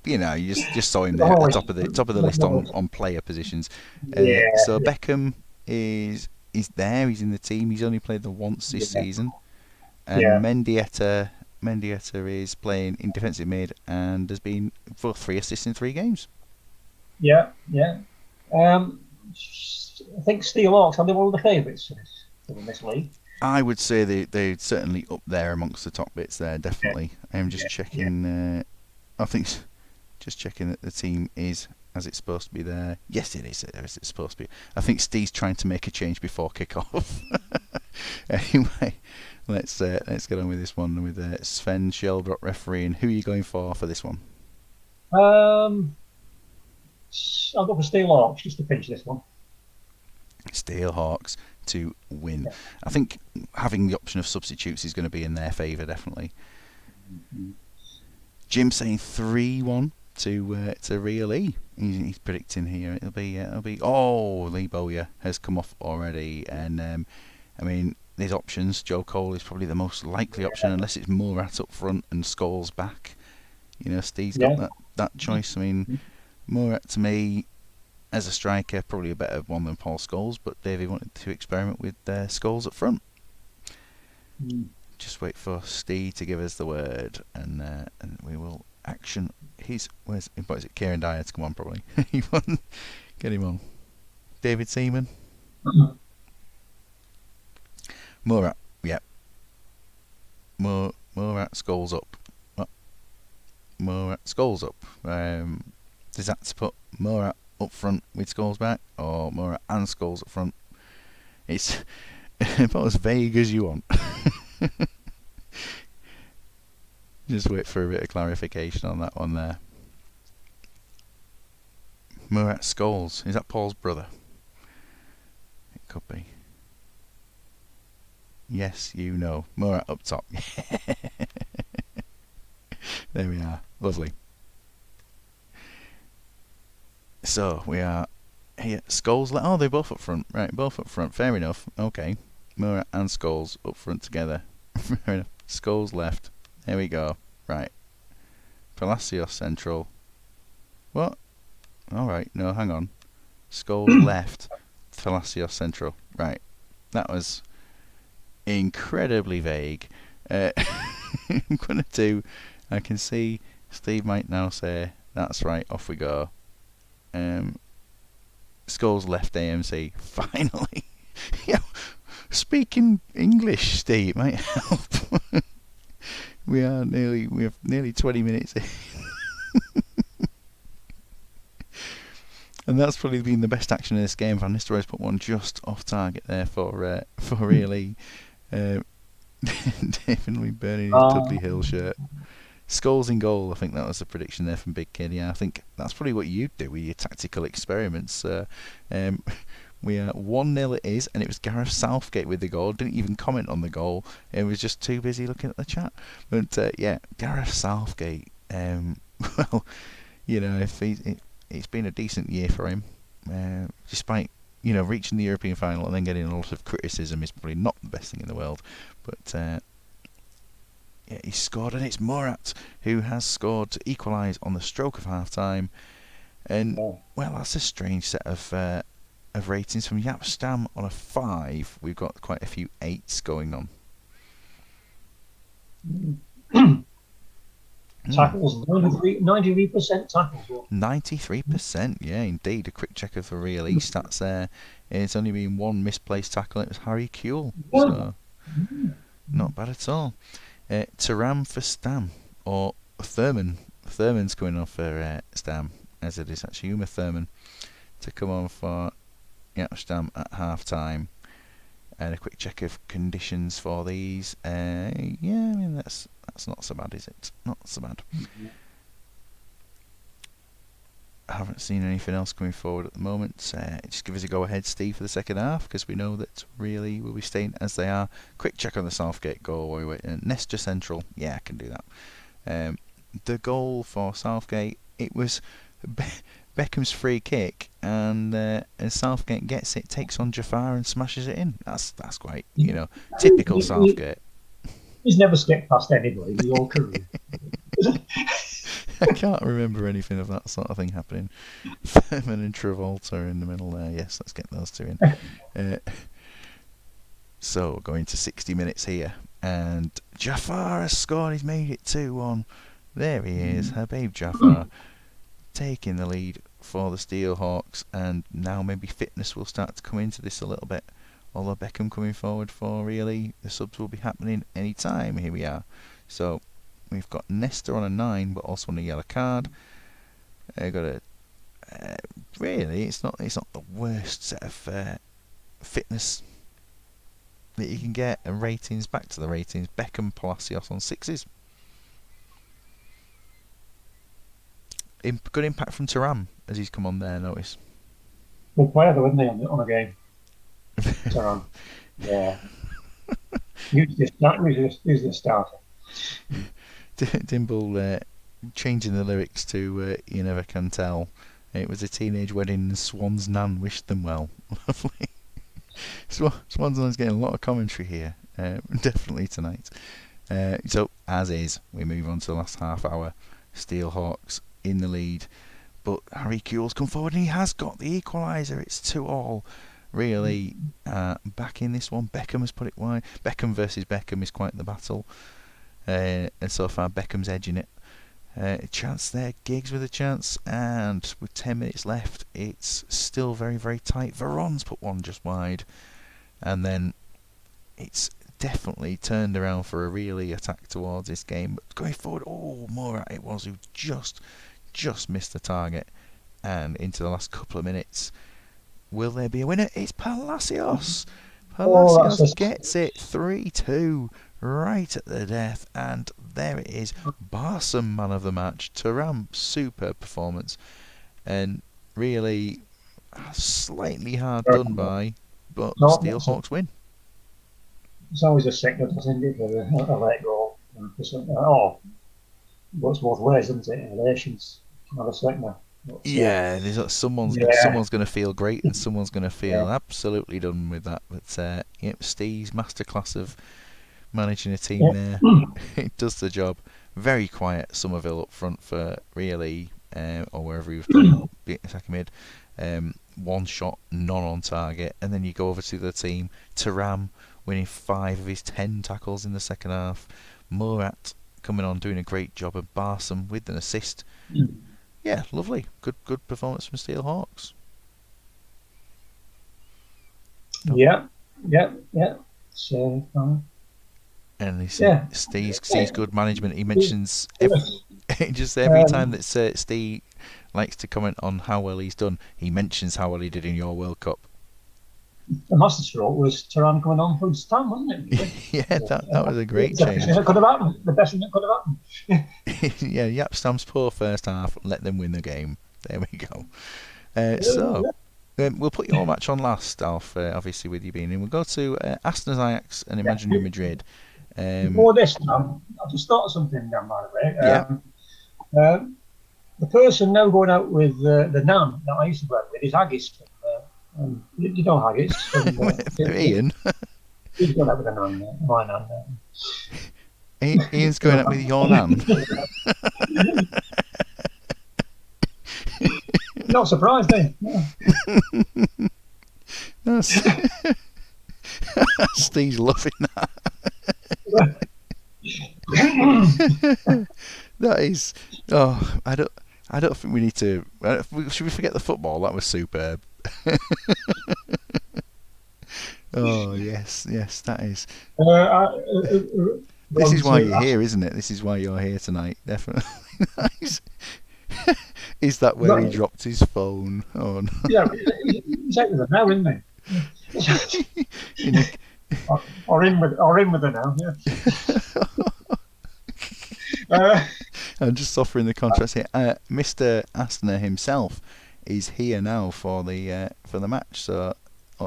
[SPEAKER 1] you just saw him there at the top of the list on player positions. So Beckham is there. He's in the team. He's only played the once this season. And Mendieta is playing in defensive mid and has been for 3 assists in 3 games. Yeah.
[SPEAKER 2] I think Steel Hawks are one of the favourites in this league.
[SPEAKER 1] I would say they're certainly up there amongst the top bits there, definitely. I'm just checking. I think just checking that the team is as it's supposed to be there. Yes, it is as it's supposed to be. I think Steve's trying to make a change before kick-off. Anyway, let's get on with this one with Sven Shelbrock refereeing. Who are you going for this one?
[SPEAKER 2] I'll go for Steel Hawks just to finish this one.
[SPEAKER 1] Steel Hawks to win. Yeah. I think having the option of substitutes is going to be in their favour, definitely. Mm-hmm. Jim saying 3-1 to Real E. He's predicting here it'll be Lee Bowyer has come off already, and I mean there's options. Joe Cole is probably the most likely option unless it's Murat up front and Scholes back. Steve's got
[SPEAKER 2] Yeah.
[SPEAKER 1] that choice. I mean, Murat to me, as a striker, probably a better one than Paul Scholes, but Davey wanted to experiment with Scholes up front. Just wait for Steve to give us the word, and we will action what is it, Kieran Dyer to come on, probably. Get him on. David Seaman. Murat, yep. Murat, Scholes up. Murat, Scholes up. Does that to put Murat up front with Scholes back, or Murat and Scholes up front? It's about as vague as you want. Just wait for a bit of clarification on that one there. Murat Scholes, is that Paul's brother? It could be. Yes, Murat up top. There we are. Lovely. So we are here. Scholes. They're both up front. Right, both up front. Fair enough. Okay. Murat and Scholes up front together. Fair enough. Scholes left. There we go. Right. Palacios central. What? Alright, no, hang on. Scholes left. Palacios central. Right. That was incredibly vague. I'm going to do... I can see Steve might now say, that's right, off we go. Scholes left AMC. Finally. Yeah, speaking English, Steve, might help. We have nearly 20 minutes in. And that's probably been the best action in this game. Van Nistelrooy's put one just off target there for really definitely burning his Dudley Hill shirt. Scholes in goal. I think that was the prediction there from Big Kid. Yeah, I think that's probably what you do with your tactical experiments. We are 1-0 it is, and it was Gareth Southgate with the goal. Didn't even comment on the goal. He was just too busy looking at the chat. But yeah, Gareth Southgate. Well, if it's been a decent year for him, despite reaching the European final and then getting a lot of criticism. Is probably not the best thing in the world, but yeah, he scored, and it's Murat who has scored to equalise on the stroke of half time. And well, that's a strange set of ratings from Jaap Stam on a 5. We've got quite a few 8s going on.
[SPEAKER 2] Tackles, 93% tackles.
[SPEAKER 1] 93%, yeah, indeed. A quick check of the real stats there. It's only been one misplaced tackle. It was Harry Kuehl, so not bad at all. Thuram for Stam, or Thurman. Thurman's coming on for Stam, as it is actually Uma Thurman to come on for Jaap Stam at half time. And a quick check of conditions for these. Yeah, I mean that's not so bad, is it? Not so bad. I haven't seen anything else coming forward at the moment. Just give us a go ahead, Steve, for the second half, because we know that really we'll be staying as they are. Quick check on the Southgate goal. Wait. Nestor Central. Yeah, I can do that. The goal for Southgate, it was Beckham's free kick, and Southgate gets it, takes on Jafar and smashes it in. That's quite, typical Southgate.
[SPEAKER 2] He's never skipped past anybody in his whole career.
[SPEAKER 1] I can't remember anything of that sort of thing happening. Thurman and Travolta in the middle there. Yes, let's get those two in. So, going to 60 minutes here. And Jafar has scored. He's made it 2-1. There he is. Habib Jafar taking the lead for the Steelhawks. And now maybe fitness will start to come into this a little bit. Although Beckham coming forward for really. The subs will be happening any time. Here we are. So, we've got Nestor on a 9, but also on a yellow card. Got a really, it's not the worst set of fitness that you can get. And ratings, back to the ratings. Beckham, Palacios on 6s. Good impact from Thuram as he's come on there. Notice.
[SPEAKER 2] Good player though, isn't he, on a game? Thuram. Yeah. Who's the starter?
[SPEAKER 1] Dimble changing the lyrics to You Never Can Tell. It was a teenage wedding and Swan's nan wished them well. Lovely. Swan's nan's getting a lot of commentary here, definitely tonight. So, as is, we move on to the last half hour. Steelhawks in the lead. But Harry Kewell's come forward and he has got the equaliser. It's 2-2. Really back in this one. Beckham has put it wide. Beckham versus Beckham is quite the battle. And so far Beckham's edging it. Chance there. Giggs with a chance. And with 10 minutes left, it's still very, very tight. Veron's put one just wide. And then it's definitely turned around for a really attack towards this game. But going forward, Morat it was who just missed the target. And into the last couple of minutes, will there be a winner? It's Palacios. Palacios gets it 3-2 right at the death. And there it is. Barsom man of the match. Thuram, superb performance. And really slightly hard done by, but Steelhawks win.
[SPEAKER 2] It's always a signal, isn't it, with a late goal. Works both ways, doesn't it? Relations kind of a signal.
[SPEAKER 1] Yeah, someone's going to feel great and someone's going to feel absolutely done with that. But Steve's masterclass of managing a team there. It does the job. Very quiet Somerville up front for really, or wherever he was playing, attacking mid. One shot, none on target, and then you go over to the team. Thuram winning 5 of his 10 tackles in the second half. Morat coming on, doing a great job of Barsom with an assist. Yeah, lovely. Good performance from Steelhawks.
[SPEAKER 2] Yeah. So,
[SPEAKER 1] and Steve's good management. He mentions every time that Steve likes to comment on how well he's done, he mentions how well he did in your World Cup.
[SPEAKER 2] The masterstroke was Thuram coming on from Stan, wasn't it?
[SPEAKER 1] Yeah, that was a great change.
[SPEAKER 2] The best thing that could have happened.
[SPEAKER 1] Yeah, Yapstam's poor first half. Let them win the game. There we go. We'll put your match on last, Alf, obviously with you being in. We'll go to Aston Ajax and Imaginary Madrid.
[SPEAKER 2] Before this, I just thought of something, Dan, by the way. The person now going out with the Nan that I used to work with is Haggis. You know Haggis?
[SPEAKER 1] Ian?
[SPEAKER 2] He's going out with the Nan, my Nan.
[SPEAKER 1] Ian's going out with your Nan?
[SPEAKER 2] Not surprised, eh?
[SPEAKER 1] No. Steve's loving that. That is. I don't think we need to. Should we forget the football? That was superb. Oh yes, that is. This is why you're here, isn't it? This is why you're here tonight. Definitely. Is that where he dropped his phone? Oh no.
[SPEAKER 2] Yeah, he's out with it now, isn't he? Or in with it now. Yeah.
[SPEAKER 1] I'm just offering the contrast here. Mr. Astner himself is here now for the match, so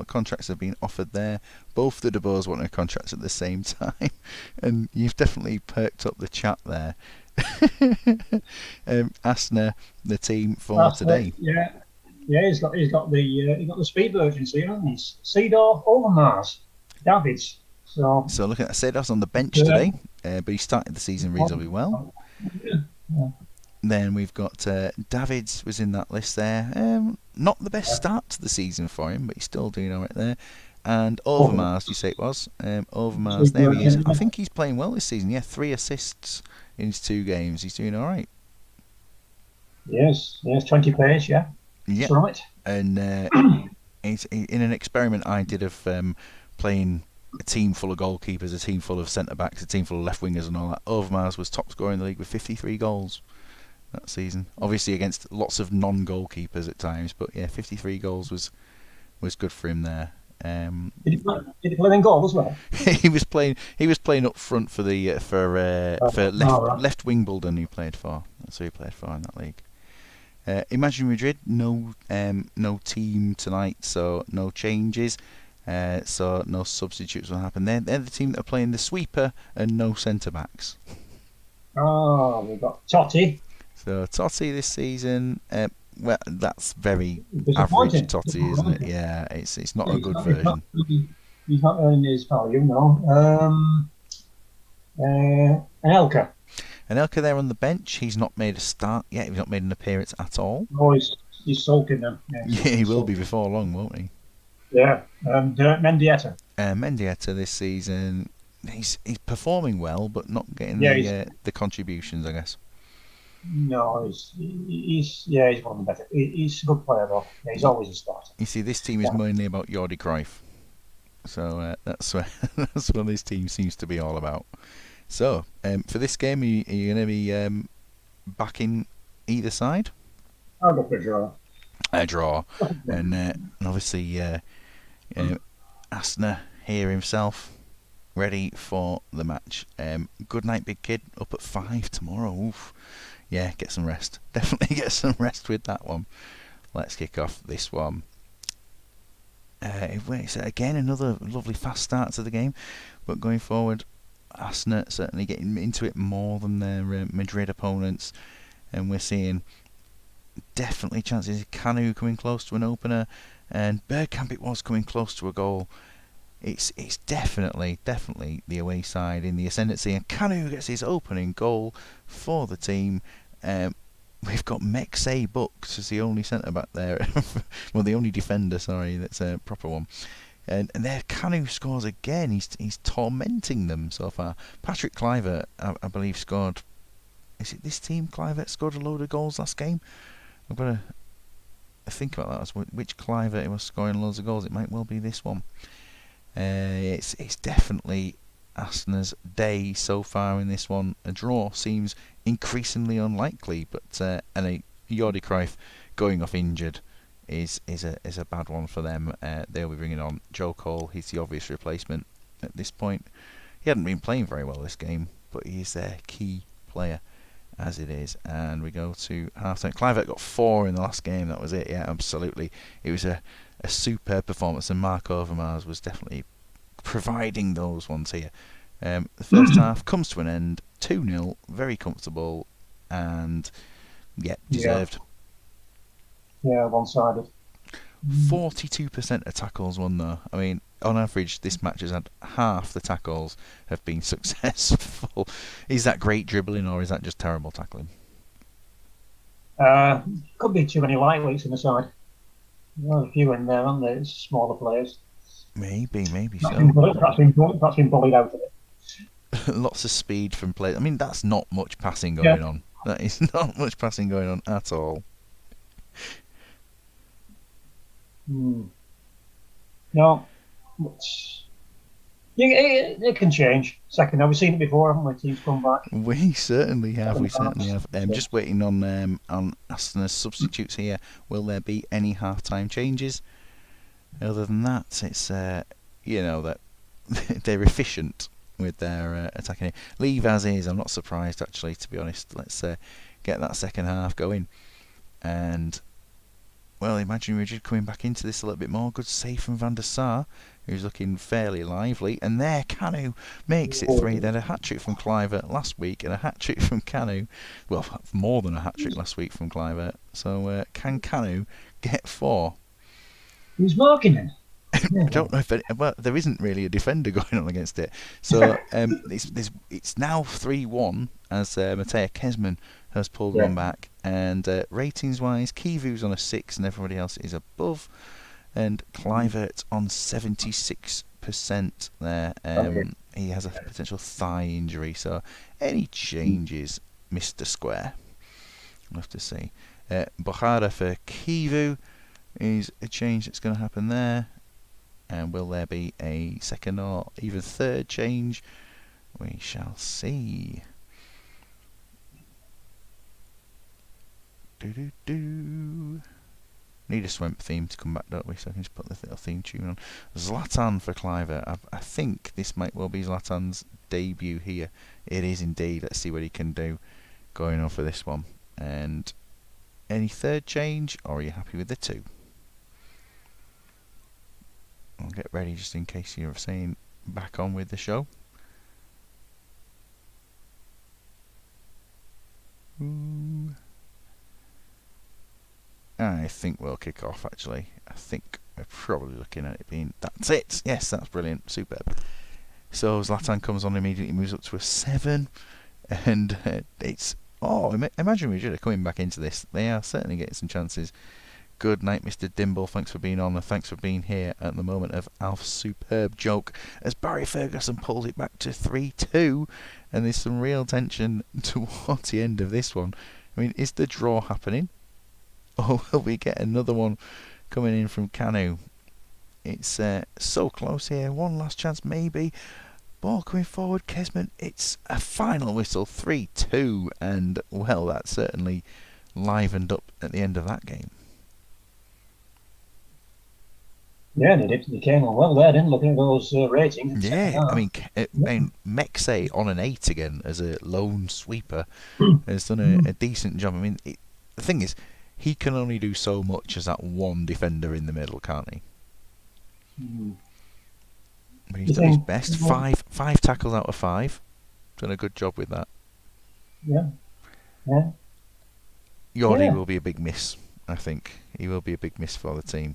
[SPEAKER 1] contracts have been offered there. Both the De Boers want a contract at the same time, and you've definitely perked up the chat there. Astner, the team for today.
[SPEAKER 2] Yeah, he's got the speed urgency, hasn't he? Seedorf, Overmars, Davids. So
[SPEAKER 1] looking at Seedorf's on the bench today, but he started the season reasonably well.
[SPEAKER 2] Yeah.
[SPEAKER 1] Then we've got Davids was in that list there. Not the best start to the season for him, but he's still doing alright there. And Overmars, you say it was. Overmars, there he is. I think he's playing well this season. Yeah, 3 assists in his 2 games. He's doing alright.
[SPEAKER 2] Yes, 20 players, yeah. That's right.
[SPEAKER 1] And in an experiment I did of playing a team full of goalkeepers, a team full of centre-backs, a team full of left-wingers and all that, Overmars was top scorer in the league with 53 goals that season. Obviously against lots of non-goalkeepers at times, but yeah, 53 goals was good for him there.
[SPEAKER 2] Did he play in goal as well?
[SPEAKER 1] he was playing up front for the left Wimbledon. He played for. That's who he played for in that league. Imagine Madrid, no team tonight, so no changes. So no substitutes will happen. They're the team that are playing the sweeper and no centre backs.
[SPEAKER 2] Oh, we've got Totti.
[SPEAKER 1] So Totti this season. Well, that's very average Totti, isn't it? Yeah, it's not a good version.
[SPEAKER 2] He's not earning his value, no. Anelka.
[SPEAKER 1] Anelka there on the bench. He's not made a start yet. He's not made an appearance at all.
[SPEAKER 2] Oh, he's sulking them. Yeah,
[SPEAKER 1] Yeah, he will be
[SPEAKER 2] sulking.
[SPEAKER 1] before long, won't he?
[SPEAKER 2] Yeah, and Mendieta.
[SPEAKER 1] Mendieta this season, he's performing well, but not getting
[SPEAKER 2] Yeah,
[SPEAKER 1] the contributions, I guess.
[SPEAKER 2] no, he's one of the better. He's a good player though. Yeah, he's always a starter.
[SPEAKER 1] You see, this team is
[SPEAKER 2] Yeah.
[SPEAKER 1] mainly about Jordi Cruyff, so that's where that's what this team seems to be all about. So, for this game, are you going to be backing either side?
[SPEAKER 2] I'll go for a draw.
[SPEAKER 1] A draw, and obviously Asner here himself, ready for the match. Good night, big kid. Up at 5 tomorrow. Oof. Yeah, get some rest. Definitely get some rest with that one. Let's kick off this one. It's again another lovely fast start to the game, but going forward, Asner certainly getting into it more than their Madrid opponents, and we're seeing definitely chances of Kanu coming close to an opener, and Bergkamp it was coming close to a goal. It's definitely the away side in the ascendancy, and Kanu gets his opening goal for the team. We've got Mexey booked as the only centre back there, well, the only defender, sorry, that's a proper one. And there, Kanu scores again. He's tormenting them so far. Patrick Kluivert, I believe, scored. Is it this team? Kluivert scored a load of goals last game. I've got to think about that. As which Kluivert was scoring loads of goals? It might well be this one. It's definitely Asner's day so far in this one. A draw seems increasingly unlikely, but and a Jordi Cruyff going off injured is a bad one for them. They'll be bringing on Joe Cole. He's the obvious replacement at this point. He hadn't been playing very well this game, but he's their key player as it is. And we go to half-time. Kluivert got 4 in the last game. That was it. Yeah, absolutely. It was a superb performance, and Mark Overmars was definitely providing those ones here. The first half comes to an end, 2-0, very comfortable, and deserved.
[SPEAKER 2] Yeah, one-sided.
[SPEAKER 1] 42% of tackles won though. I mean, on average, this match has had half the tackles have been successful. Is that great dribbling, or is that just terrible tackling?
[SPEAKER 2] Could be too many lightweights in the side. There's a few in there, aren't there? It's smaller players.
[SPEAKER 1] Maybe
[SPEAKER 2] That's
[SPEAKER 1] so.
[SPEAKER 2] been bullied out of it.
[SPEAKER 1] Lots of speed from players. I mean, that's not much passing going on. That is not much passing going on at all.
[SPEAKER 2] No. It can change. Second, we've seen it before, haven't we? Teams come back.
[SPEAKER 1] We certainly have. Just waiting on Asner's substitutes here. Will there be any half-time changes? Other than that, it's that they're efficient with their attacking. Leave as is. I'm not surprised, actually, to be honest. Let's get that second half going. And, well, imagine Rigid coming back into this a little bit more. Good save from Van der Sar, who's looking fairly lively. And there, Kanu makes it 3. They had a hat-trick from Kluivert last week and a hat-trick from Kanu. Well, more than a hat-trick last week from Kluivert. So, can Kanu get 4?
[SPEAKER 2] Who's marking him?
[SPEAKER 1] I don't know if there isn't really a defender going on against it. So it's now 3-1 as Matej Kezman has pulled one back. And ratings-wise, Kivu's on a 6 and everybody else is above. And Kluivert on 76% there. He has a potential thigh injury. So any changes, Mr. Square? We'll have to see. Bojara for Kivu is a change that's going to happen there. And will there be a second or even third change? We shall see. Need a Swemp theme to come back, don't we? So I can just put the little theme tune on. Zlatan for Kluivert. I think this might well be Zlatan's debut here. It is indeed. Let's see what he can do going on for this one. And any third change, or are you happy with the 2? I'll get ready just in case you're saying back on with the show. Ooh. I think we'll kick off, actually. I think we're probably looking at it being... That's it! Yes, that's brilliant. Superb. So Zlatan comes on immediately, moves up to a 7. And it's imagine Regina coming back into this. They are certainly getting some chances. Good night, Mr. Dimble. Thanks for being on, and thanks for being here at the moment of Alf's superb joke as Barry Ferguson pulls it back to 3-2, and there's some real tension towards the end of this one. I mean, is the draw happening, or will we get another one coming in from Canu? It's so close here. One last chance, maybe. Ball coming forward, Kesman. It's a final whistle, 3-2, and well, that certainly livened up at the end of that game.
[SPEAKER 2] Yeah, they came on well there, didn't looking at those ratings.
[SPEAKER 1] Yeah, I mean, Mexay on an 8 again as a lone sweeper has done a decent job. I mean, the thing is, he can only do so much as that one defender in the middle, can't he? But he's done his best. Five tackles out of 5. Done a good job with that.
[SPEAKER 2] Yeah.
[SPEAKER 1] Yordi will be a big miss, I think. He will be a big miss for the team.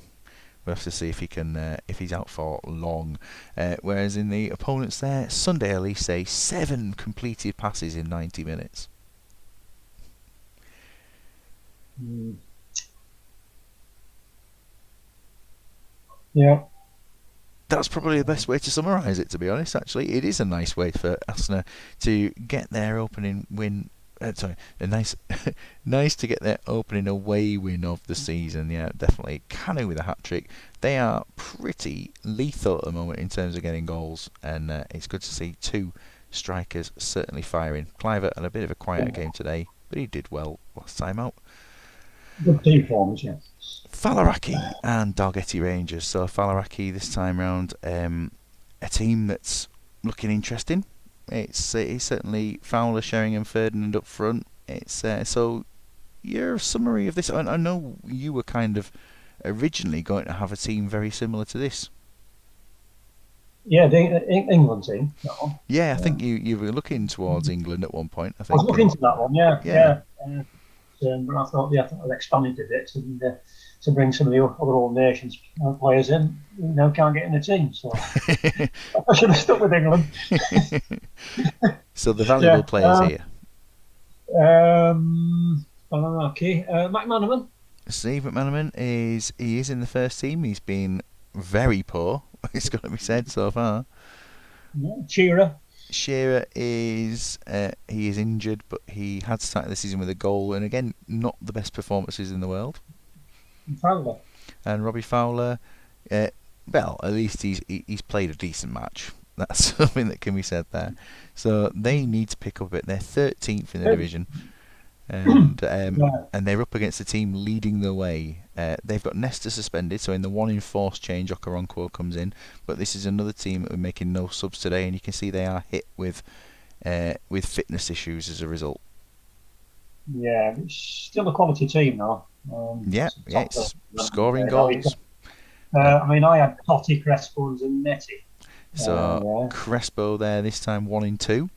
[SPEAKER 1] We'll have to see if he can, if he's out for long. Whereas in the opponents there, Sunday Elise, 7 completed passes in 90 minutes.
[SPEAKER 2] Yeah.
[SPEAKER 1] That's probably the best way to summarise it, to be honest, actually. It is a nice way for Asuna to get their opening win. Nice to get their opening away win of the season. Yeah, definitely. Canu with a hat-trick. They are pretty lethal at the moment in terms of getting goals, and it's good to see 2 strikers certainly firing. Cliver had a bit of a quieter game today, but he did well last time out.
[SPEAKER 2] Good team performance, yeah.
[SPEAKER 1] Falaraki and Dalgety Rangers. So Falaraki this time round, a team that's looking interesting. It's certainly Fowler, Sheringham, Ferdinand up front. It's so your summary of this. I know you were kind of originally going to have a team very similar to this.
[SPEAKER 2] Yeah, the England team. No.
[SPEAKER 1] Yeah, I think you were looking towards England at one point. I think
[SPEAKER 2] I was looking to that one. Yeah. But I thought I'd expanded a bit to bring some of the other old nations players in who now can't get in the team. So I should have stuck with England.
[SPEAKER 1] So the valuable players here.
[SPEAKER 2] McManaman.
[SPEAKER 1] Steve McManaman is in the first team. He's been very poor. It's got to be said so far.
[SPEAKER 2] Yeah,
[SPEAKER 1] Shearer is he is injured, but he had started the season with a goal, and again, not the best performances in the world.
[SPEAKER 2] Fowler.
[SPEAKER 1] And Robbie Fowler, well, at least he's played a decent match. That's something that can be said there. So they need to pick up a bit. They're 13th in the division, and they're up against a team leading the way. They've got Nesta suspended, so in the one enforced change, Okoronkwo comes in. But this is another team that are making no subs today, and you can see they are hit with fitness issues as a result.
[SPEAKER 2] Yeah, it's still a quality team though.
[SPEAKER 1] It's scoring goals.
[SPEAKER 2] I mean, I had Totti, Crespo, and Zanetti.
[SPEAKER 1] So Crespo there this time 1 in 2.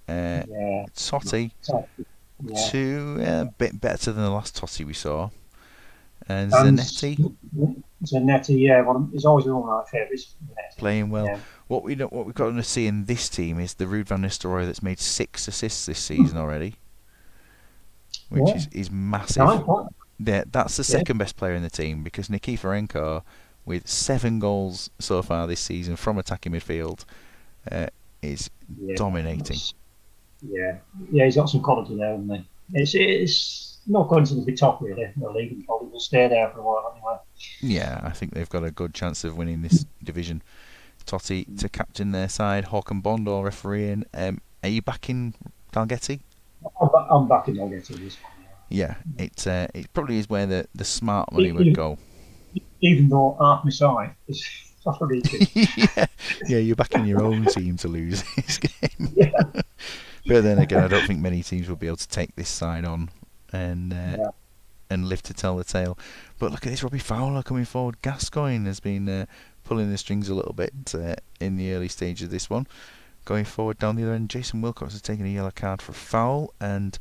[SPEAKER 1] Totti 2, a bit better than the last Totti we saw. And Zanetti,
[SPEAKER 2] he's always one of my favourites.
[SPEAKER 1] Playing well. Yeah. What we've got to see in this team is the Ruud van Nistelrooy that's made 6 assists this season already, which is massive. Yeah, that's the second best player in the team, because Nikiforenko, with 7 goals so far this season from attacking midfield, is dominating.
[SPEAKER 2] He's got some quality there, hasn't he? It's no coincidence to be top really in the league, and probably will stay there for a while anyway.
[SPEAKER 1] Yeah, I think they've got a good chance of winning this division. Totti to captain their side, Håkan Bondor refereeing. Are you backing Dalgety?
[SPEAKER 2] I'm backing Dalgety this one.
[SPEAKER 1] Yeah, it probably is where the smart money would go.
[SPEAKER 2] Even though half my side is not really good.
[SPEAKER 1] You're backing your own team to lose this game. Yeah. But then again, I don't think many teams will be able to take this side on and live to tell the tale. But look at this, Robbie Fowler coming forward. Gascoigne has been pulling the strings a little bit in the early stage of this one. Going forward down the other end, Jason Wilcox has taken a yellow card for a foul, and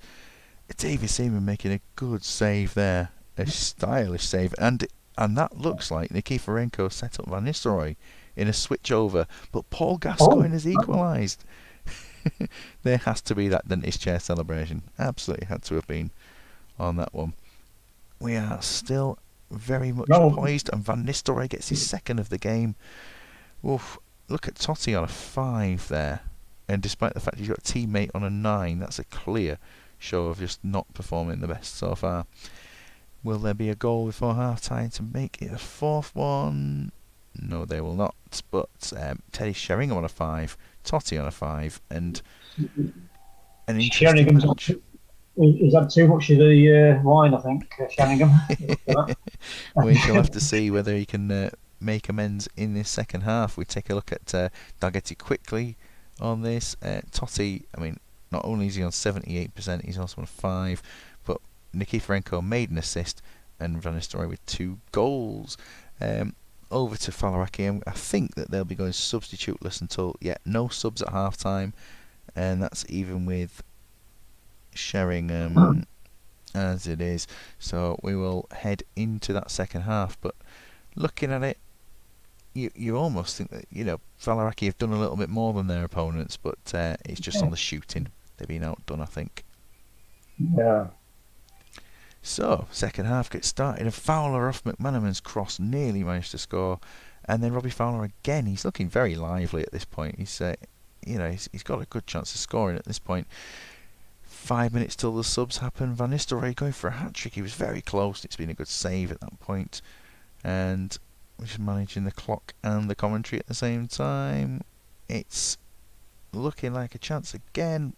[SPEAKER 1] David Seaman making a good save there, a stylish save, and that looks like Nikiforenko set up Van Nistelrooy in a switch over, but Paul Gascoigne has equalised. There has to be that dentist chair celebration. Absolutely had to have been on that one. We are still very much
[SPEAKER 2] No,
[SPEAKER 1] poised, and Van Nistelrooy gets his second of the game. Oof, look at Totti on a 5 there. And despite the fact he's got a teammate on a 9, that's a clear show of just not performing the best so far. Will there be a goal before half-time to make it a 4th one? No, they will not. But Teddy Sheringham on a 5, Totti on a 5, and an interesting
[SPEAKER 2] Sheringham's
[SPEAKER 1] match.
[SPEAKER 2] he's had too much of the wine, I think, Sheringham.
[SPEAKER 1] We shall have to see whether he can make amends in this second half. We take a look at Dalgety quickly on this. Totti, I mean, not only is he on 78%, he's also on 5, but Nikiforenko made an assist, and Van Nistelrooy with 2 goals. Over to Falaraki. I think that they'll be going substituteless until, no subs at half time, and that's even with Sheringham as it is. So we will head into that second half, but looking at it, you almost think that, Falaraki have done a little bit more than their opponents, but it's just on the shooting. They've been outdone, I think.
[SPEAKER 2] Yeah.
[SPEAKER 1] So, second half gets started. A Fowler off McManaman's cross nearly managed to score, and then Robbie Fowler again. He's looking very lively at this point. He's got a good chance of scoring at this point. 5 minutes till the subs happen. Van Nistelrooy going for a hat-trick. He was very close. It's been a good save at that point. And we're just managing the clock and the commentary at the same time. It's looking like a chance again.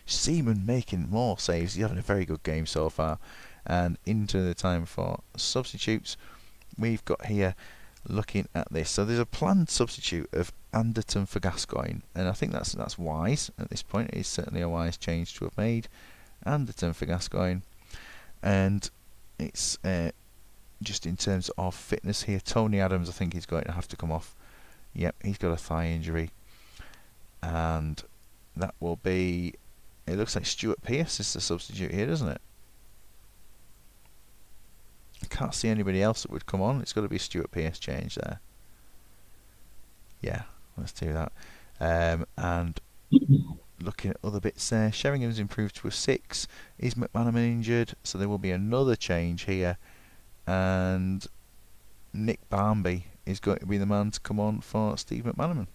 [SPEAKER 1] Seaman making more saves. He's having a very good game so far. And into the time for substitutes, we've got here looking at this. So there's a planned substitute of Anderton for Gascoigne, and I think that's wise at this point. It is certainly a wise change to have made. Anderton for Gascoigne, and it's just in terms of fitness here. Tony Adams, I think he's going to have to come off. Yep, he's got a thigh injury, and that will be. It looks like Stuart Pearce is the substitute here, doesn't it? I can't see anybody else that would come on. It's got to be Stuart Pearce change there. Yeah, let's do that. And looking at other bits there, Sheringham's improved to a 6. Is McManaman injured? So there will be another change here. And Nick Barmby is going to be the man to come on for Steve McManaman.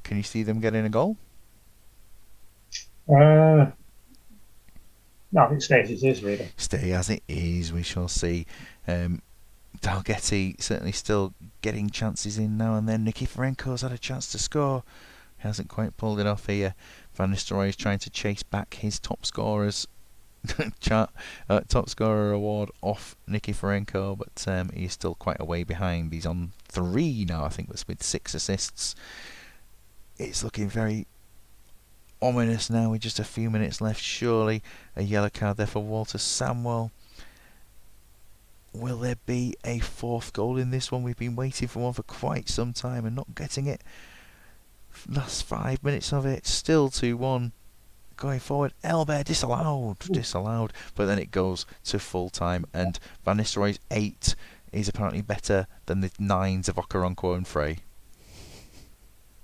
[SPEAKER 1] Can you see them getting a goal?
[SPEAKER 2] No, I think stay as it is, really.
[SPEAKER 1] Stay as it is, we shall see. Dalgety certainly still getting chances in now and then. Nikiforenko's had a chance to score. Hasn't quite pulled it off here. Van Nistelrooy is trying to chase back his top scorers top scorer award off Nikiforenko, but he's still quite a way behind. He's on 3 now, I think, with 6 assists. It's looking very ominous now with just a few minutes left. Surely a yellow card there for Walter Samwell. Will there be a 4th goal in this one? We've been waiting for one for quite some time and not getting it. Last 5 minutes of it, still 2-1. Going forward, Elbert disallowed, but then it goes to full time, and Van Nistelrooy's 8 is apparently better than the 9s of Okoronkwo and Frey.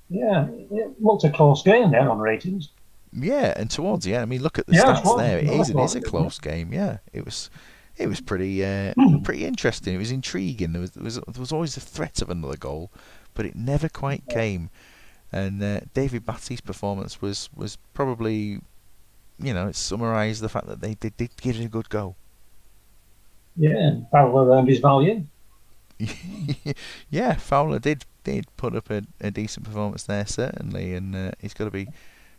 [SPEAKER 2] Yeah, it looked a close game there on ratings.
[SPEAKER 1] Yeah, and towards the end, I mean, look at the stats there. It is a close game. Yeah, it was pretty interesting. It was intriguing. There was always the threat of another goal, but it never quite came. And David Batty's performance was probably, it summarised the fact that they did give it a good go.
[SPEAKER 2] Yeah, Fowler earned his value.
[SPEAKER 1] Yeah, Fowler did put up a decent performance there, certainly, and he's got to be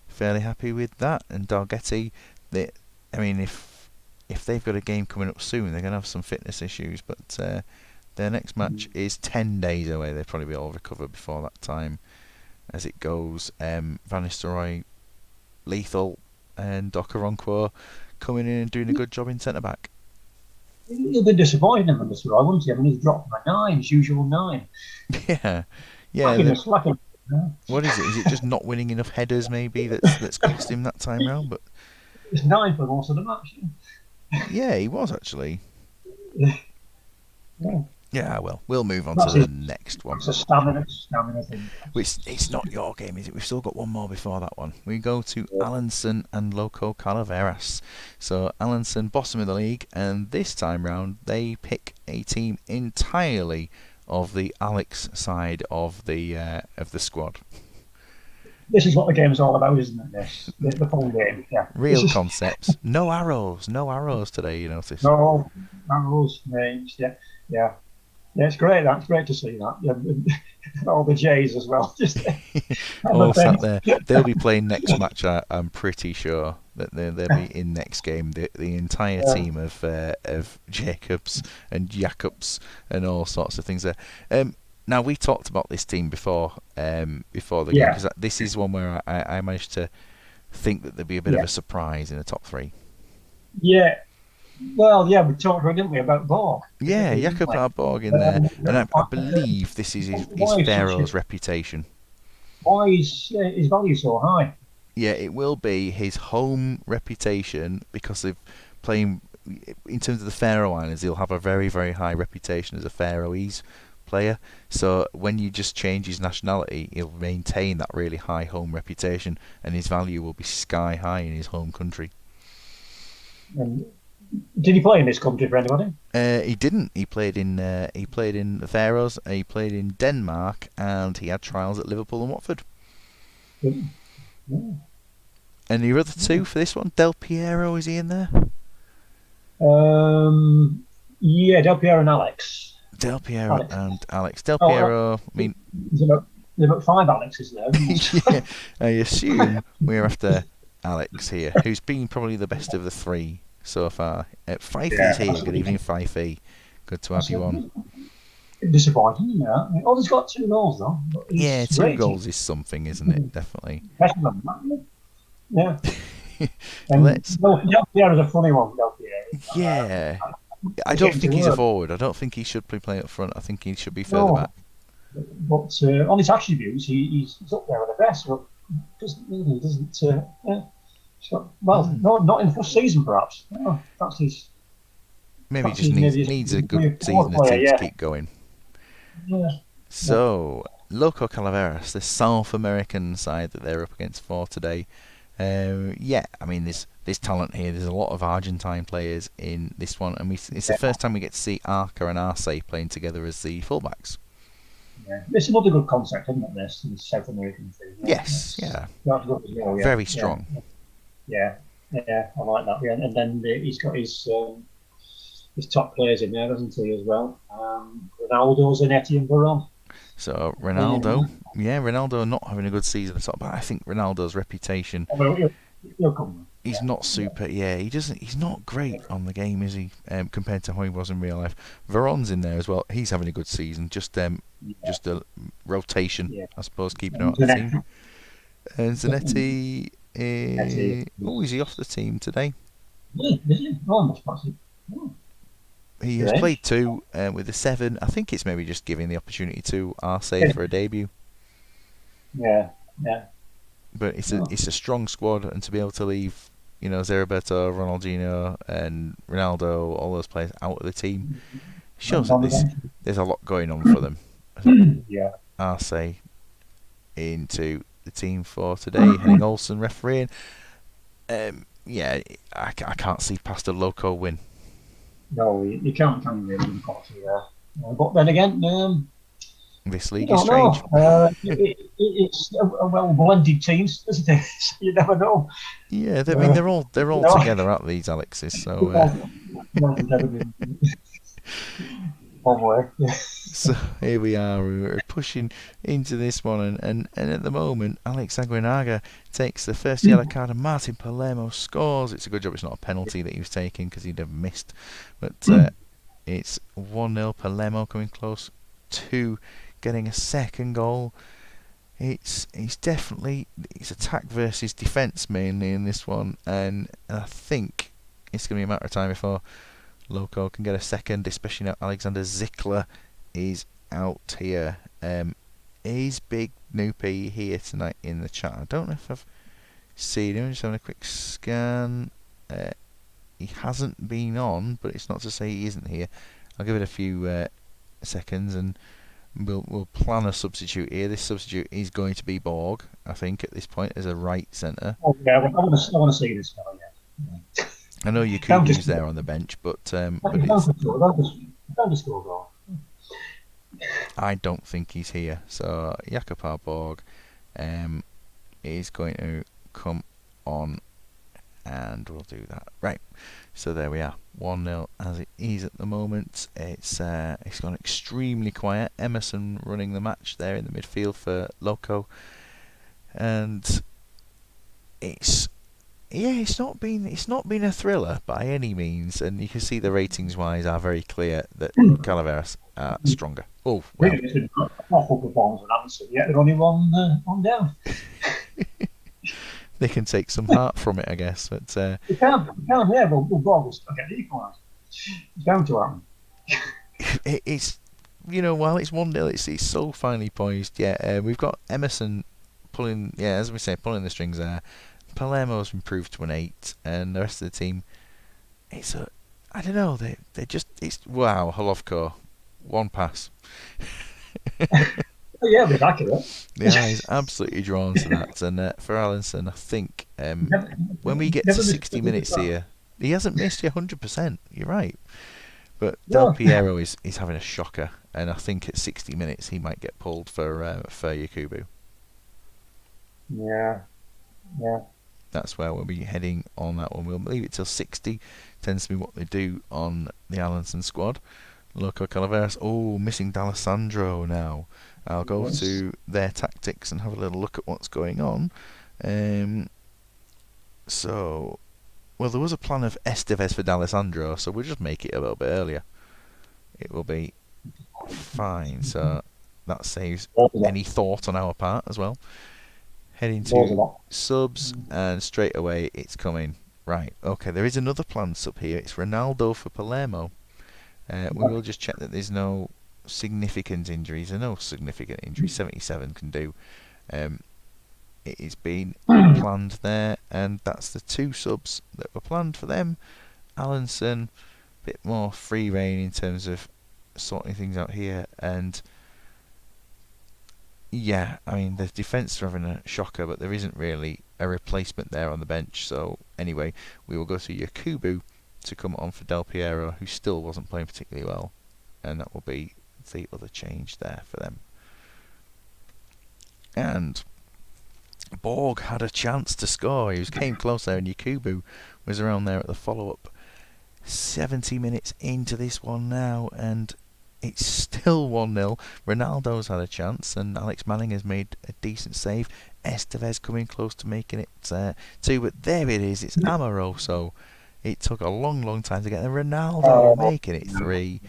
[SPEAKER 1] fairly happy with that. And Dalgety, if they've got a game coming up soon, they're going to have some fitness issues, but their next match is 10 days away. They'll probably be all recovered before that time. As it goes, Van Nistelrooy, lethal, and Okoronkwo coming in and doing a good job in centre back.
[SPEAKER 2] He'll be disappointed in Van Nistelrooy, wouldn't he? I mean, he's dropped from a 9, his usual 9.
[SPEAKER 1] Yeah.
[SPEAKER 2] Slacking.
[SPEAKER 1] What is it? Is it just not winning enough headers, maybe, that's cost him that time round? But
[SPEAKER 2] it's 9 for most of the match.
[SPEAKER 1] Yeah, he was actually.
[SPEAKER 2] Yeah.
[SPEAKER 1] Yeah, well, we'll move on to
[SPEAKER 2] That's
[SPEAKER 1] the
[SPEAKER 2] his.
[SPEAKER 1] next one.
[SPEAKER 2] That's a stamina thing.
[SPEAKER 1] Which it's not your game, is it? We've still got one more before that one. We go to Alanson and Loco Calaveras. So Alanson, bottom of the league, and this time round they pick a team entirely of the Alex side of the squad.
[SPEAKER 2] This is what the game's all about, isn't it? This the full game. Yeah. This
[SPEAKER 1] Real
[SPEAKER 2] is
[SPEAKER 1] concepts. No arrows. No arrows today, you notice.
[SPEAKER 2] no rules, names. Yeah, yeah. Yeah, it's great. That's great to see that. Yeah, all the J's as well. Just
[SPEAKER 1] All sat there. They'll be playing next match. I'm pretty sure that they'll be in next game. The entire team of Jacobs and Jacobs and all sorts of things there. Now we talked about this team before the game, because this is one where I managed to think that there'd be a bit of a surprise in the top three.
[SPEAKER 2] Yeah. Well, yeah, we talked, didn't we, about Borg?
[SPEAKER 1] Yeah, Jakob Borg in there, and I believe this is his Pharaoh's reputation.
[SPEAKER 2] Why is his value so high?
[SPEAKER 1] Yeah, it will be his home reputation, because they're playing in terms of the Faroe Islands. He'll have a very, very high reputation as a Faroese player. So when you just change his nationality, he'll maintain that really high home reputation, and his value will be sky high in his home country.
[SPEAKER 2] And did he play in this country for anybody?
[SPEAKER 1] He didn't. He played in the Faroes. He played in Denmark, and he had trials at Liverpool and Watford.
[SPEAKER 2] Yeah.
[SPEAKER 1] And your other two for this one, Del Piero, is he in there?
[SPEAKER 2] Yeah, Del Piero and Alex.
[SPEAKER 1] Del Piero and Alex. Del Piero, I mean,
[SPEAKER 2] there's about 5 Alexes there.
[SPEAKER 1] yeah, I assume we're after Alex here, who's been probably the best of the three so far. Fifey's here. Good evening, Fifey. Good to have you on.
[SPEAKER 2] Disappointing, yeah. Oh, he's got 2 goals though.
[SPEAKER 1] Yeah, 2 goals is something, isn't it? Definitely.
[SPEAKER 2] Better than that, yeah. And Del Piero's a funny one, Del Piero.
[SPEAKER 1] Yeah. I don't think he's a forward. I don't think he should be playing up front. I think he should be further back.
[SPEAKER 2] But on his attributes, he's up there with the best. But he doesn't. Not in the first season, perhaps. No, that's his.
[SPEAKER 1] Maybe he just needs a good season to keep going.
[SPEAKER 2] Yeah.
[SPEAKER 1] So, Loco Calaveras, the South American side that they're up against for today. I mean, there's talent here. There's a lot of Argentine players in this one, and it's the first time we get to see Arca and Arce playing together as the fullbacks.
[SPEAKER 2] Yeah, it's another good concept, isn't it? This South American thing.
[SPEAKER 1] Yes, yeah.
[SPEAKER 2] That's good as well, yeah.
[SPEAKER 1] Very strong.
[SPEAKER 2] Yeah, I like that. Yeah, and then he's got his top players in there, hasn't he, as well? Ronaldo, Zanetti, and Varane.
[SPEAKER 1] So Ronaldo not having a good season at all, but I think Ronaldo's reputation. He's not super. Yeah, he's not great on the game, is he? Compared to how he was in real life. Varane's in there as well. He's having a good season. Just a rotation, I suppose, keeping him out of the team. And Zanetti. Is he off the team today?
[SPEAKER 2] Is he? Oh,
[SPEAKER 1] he has played 2 with the 7. I think it's maybe just giving the opportunity to Arce for a debut.
[SPEAKER 2] Yeah.
[SPEAKER 1] But it's a strong squad, and to be able to leave, Zeriberto, Ronaldinho, and Ronaldo, all those players out of the team, shows that there's a lot going on for them.
[SPEAKER 2] Yeah.
[SPEAKER 1] Arce into the team for today. Henning Olsen refereeing. I can't see past a Loco win.
[SPEAKER 2] No, you can't really, unfortunately. But then again,
[SPEAKER 1] this league is strange.
[SPEAKER 2] It's a well-blended team, isn't it? You never know.
[SPEAKER 1] Yeah, they're all together, aren't these Alexes? So. So here we are. We're pushing into this one, and at the moment, Alex Aguinaga takes the first yellow card, and Martin Palermo scores. It's a good job it's not a penalty that he was taking, because he'd have missed. But it's 1-0. Palermo coming close to getting a second goal. It's definitely attack versus defence mainly in this one, and I think it's going to be a matter of time before Loco can get a second, especially now Alexander Zickler is out here. Is Big Noopy here tonight in the chat? I don't know if I've seen him. Just having a quick scan. He hasn't been on, but it's not to say he isn't here. I'll give it a few seconds, and we'll plan a substitute here. This substitute is going to be Borg, I think, at this point, as a right centre.
[SPEAKER 2] Oh, yeah, I want to see this guy. Yeah.
[SPEAKER 1] I know Yakubu's there on the bench, but I don't think he's here. So Jakopar Borg is going to come on, and we'll do that. Right. So there we are. 1-0 as it is at the moment. It's gone extremely quiet. Emerson running the match there in the midfield for Loco, and it's not been a thriller by any means, and you can see the ratings wise are very clear that Calaveras are stronger. Oh well.
[SPEAKER 2] It's an awful performance on Anderson. Yeah, they're only one down.
[SPEAKER 1] They can take some heart from it, I guess. But
[SPEAKER 2] you can't. Yeah, but Borg will still get the equaliser. It's bound to happen.
[SPEAKER 1] It's while it's 1-0, it's so finely poised. Yeah, we've got Emerson pulling. Yeah, as we say, pulling the strings there. Palermo's improved to an 8, and the rest of the team, I don't know. It's wow. Holovko, one pass.
[SPEAKER 2] Yeah, but accurate.
[SPEAKER 1] The eye is absolutely drawn to that, and for Alanson, I think when we get to 60 minutes here, he hasn't missed you 100%. You're right, but Del Piero is having a shocker, and I think at 60 minutes he might get pulled for Yakubu.
[SPEAKER 2] Yeah.
[SPEAKER 1] That's where we'll be heading on that one. We'll leave it till 60. Tends to be what they do on the Alanson squad. Loco Calaveras. Oh, missing D'Alessandro now. I'll go to their tactics and have a little look at what's going on. There was a plan of Esteves for D'Alessandro, so we'll just make it a little bit earlier. It will be fine. So that saves any thought on our part as well. Heading to subs, and straight away it's coming. Right, okay, there is another planned sub here. It's Ronaldo for Palermo. We will just check that there's no significant injuries. 77 can do. It is being planned there, and that's the 2 subs that were planned for them. Alanson, a bit more free rein in terms of sorting things out here, and yeah, I mean, the defence are having a shocker, but there isn't really a replacement there on the bench. So anyway, we will go to Yakubu to come on for Del Piero, who still wasn't playing particularly well, and that will be the other change there for them. And Borg had a chance to score. He came close there, and Yakubu was around there at the follow-up. 70 minutes into this one now, and it's still 1-0. Ronaldo's had a chance, and Alex Manning has made a decent save. Esteves coming close to making it 2, but there it is. It's Amoroso. It took a long time to get there. Ronaldo making it 3.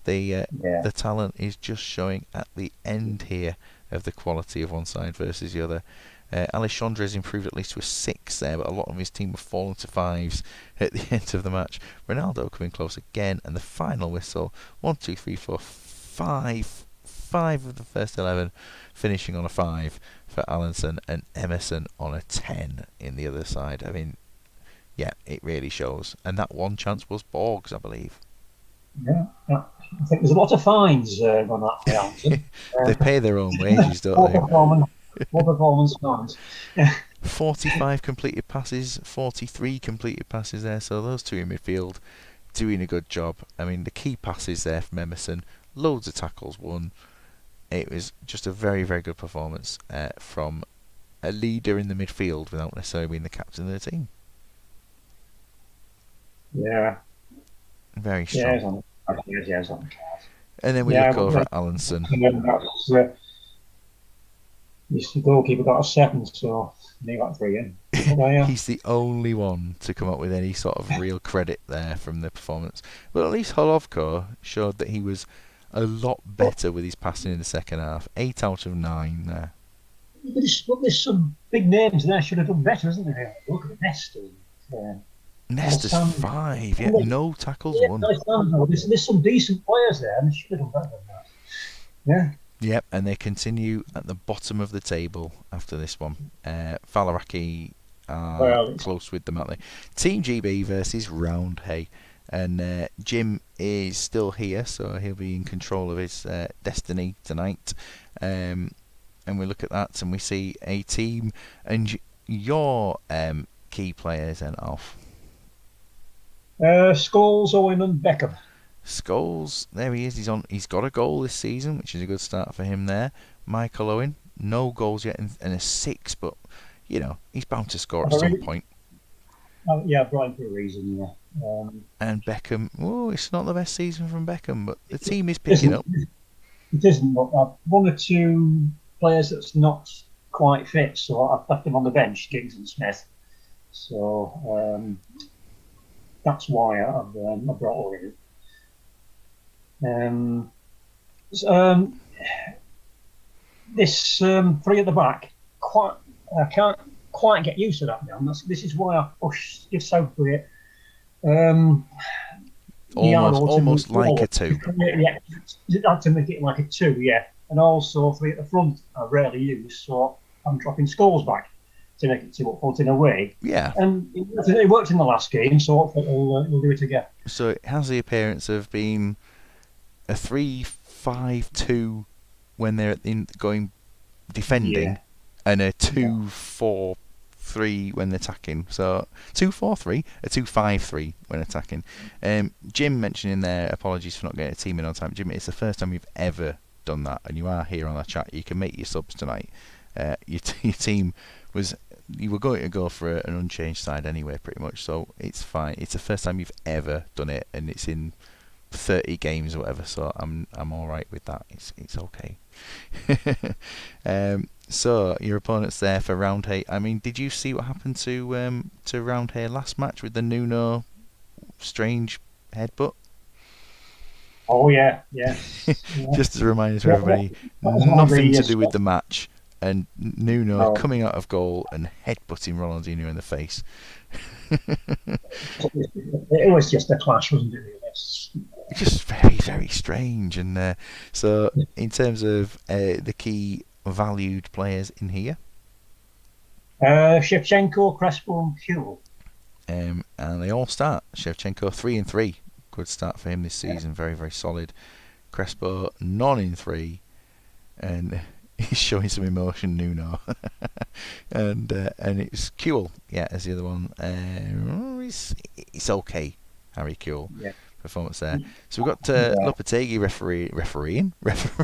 [SPEAKER 1] The talent is just showing at the end here of the quality of one side versus the other. Alexandre has improved at least to a 6 there, but a lot of his team were falling to 5s at the end of the match. Ronaldo coming close again, and the final whistle. 1, 2, 3, 4, 5. 5 of the first 11, finishing on a 5 for Alanson, and Emerson on a 10 in the other side. I mean, yeah, it really shows. And that one chance was Borg's, I believe.
[SPEAKER 2] Yeah. I think there's a lot of fines on that for Alanson.
[SPEAKER 1] They pay their own wages, don't they?
[SPEAKER 2] What performance fines.
[SPEAKER 1] 45 completed passes, 43 completed passes there, so those 2 in midfield doing a good job. I mean, the key passes there from Emerson, loads of tackles won. It was just a very, very good performance from a leader in the midfield without necessarily being the captain of the team.
[SPEAKER 2] Yeah.
[SPEAKER 1] Very strong.
[SPEAKER 2] Yeah,
[SPEAKER 1] and then we look over at Alanson.
[SPEAKER 2] The goalkeeper got a 7, so they got 3 in.
[SPEAKER 1] He's the only one to come up with any sort of real credit there from the performance. But at least Holovko showed that he was a lot better with his passing in the second half. 8 out of 9 there.
[SPEAKER 2] But there's some big names there should have done better, isn't there? Look at the Nesta.
[SPEAKER 1] Nesta's 5, yeah, no tackles won.
[SPEAKER 2] There's some decent players there, and they should have done better than that. Yeah.
[SPEAKER 1] Yep, and they continue at the bottom of the table after this one. Falaraki are close with them, aren't they? Team GB versus Roundhay. And Jim is still here, so he'll be in control of his destiny tonight. And we look at that and we see a team and your key players and off.
[SPEAKER 2] Scholes, Owen, and Beckham.
[SPEAKER 1] Scholes, there he is. He's got a goal this season, which is a good start for him there. Michael Owen, no goals yet, and a 6, but he's bound to score at some point.
[SPEAKER 2] Yeah, I brought him for a reason. Yeah.
[SPEAKER 1] And Beckham, it's not the best season from Beckham, but the team is picking up.
[SPEAKER 2] It isn't, but one or two players that's not quite fit, so I've left them on the bench, Giggs and Smith. So that's why I've brought Owen in. This 3 at the back, I can't quite get used to that now. This is why I push this Southgate.
[SPEAKER 1] Almost like a 2.
[SPEAKER 2] Yeah, to make it like a 2, yeah. And also 3 at the front, I rarely use, so I'm dropping Scholes back to make it 2 up front in a way.
[SPEAKER 1] Yeah.
[SPEAKER 2] And it worked in the last game, so hopefully we'll do it again.
[SPEAKER 1] So it has the appearance of being a 3-5-2 when they're going defending, and a 2-4-3 when attacking. So 2-4-3, a 2-5-3 when attacking. Jim mentioned in there, apologies for not getting a team in on time. Jim, it's the first time you've ever done that, and you are here on the chat. You can make your subs tonight. Your team you were going to go for an unchanged side anyway, pretty much. So it's fine. It's the first time you've ever done it, and it's in 30 games or whatever. So I'm all right with that. It's okay. So your opponent's there for Roundhay. I mean, did you see what happened to Roundhay last match with the Nuno strange headbutt?
[SPEAKER 2] Oh yeah.
[SPEAKER 1] Just as a reminder to everybody, nothing to do with the match, and Nuno coming out of goal and headbutting Ronaldinho in the face.
[SPEAKER 2] It was just a clash, wasn't it?
[SPEAKER 1] Just very, very strange. And so, in terms of the key valued players in here,
[SPEAKER 2] Shevchenko, Crespo, and Kuhl.
[SPEAKER 1] And they all start. Shevchenko 3-3, good start for him this season. Very, very solid. Crespo none in 3, and he's showing some emotion, Nuno. and it's Kuhl, as the other one. It's okay, Harry Kuhl.
[SPEAKER 2] Yeah.
[SPEAKER 1] Performance there. So we've got Lopetegui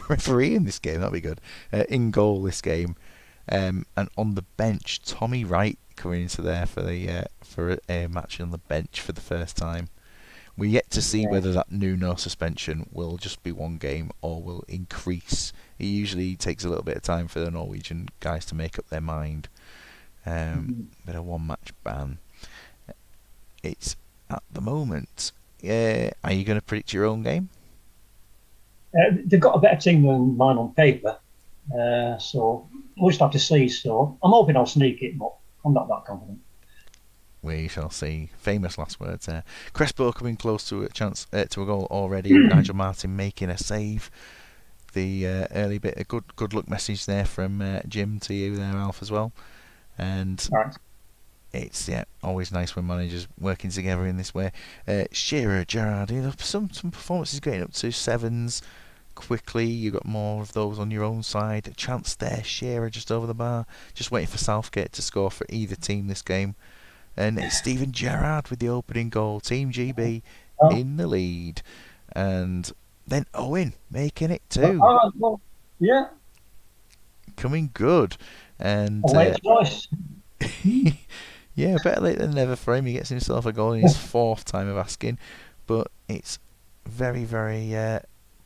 [SPEAKER 1] refereeing this game. That'll be good. In goal this game, and on the bench, Tommy Wright coming into there for a match on the bench for the first time. We're yet to see whether that Nuno suspension will just be 1 game or will increase. It usually takes a little bit of time for the Norwegian guys to make up their mind. But a 1-match ban. It's at the moment. Are you going to predict your own game?
[SPEAKER 2] They've got a better team than mine on paper, so we'll just have to see. So I'm hoping I'll sneak it, but I'm not that confident.
[SPEAKER 1] We shall see. Famous last words there. Crespo coming close to a chance to a goal already. Nigel Martin making a save. The early bit, a good luck message there from Jim to you there, Alf, as well. And
[SPEAKER 2] right.
[SPEAKER 1] It's always nice when managers working together in this way. Shearer, Gerrard, some performances getting up to 7s quickly. You got more of those on your own side. A chance there, Shearer just over the bar, just waiting for Southgate to score for either team this game. And it's Steven Gerrard with the opening goal. Team GB in the lead, and then Owen making it too. Coming good, and yeah, better late than never for him. He gets himself a goal in his 4th time of asking, but it's very, very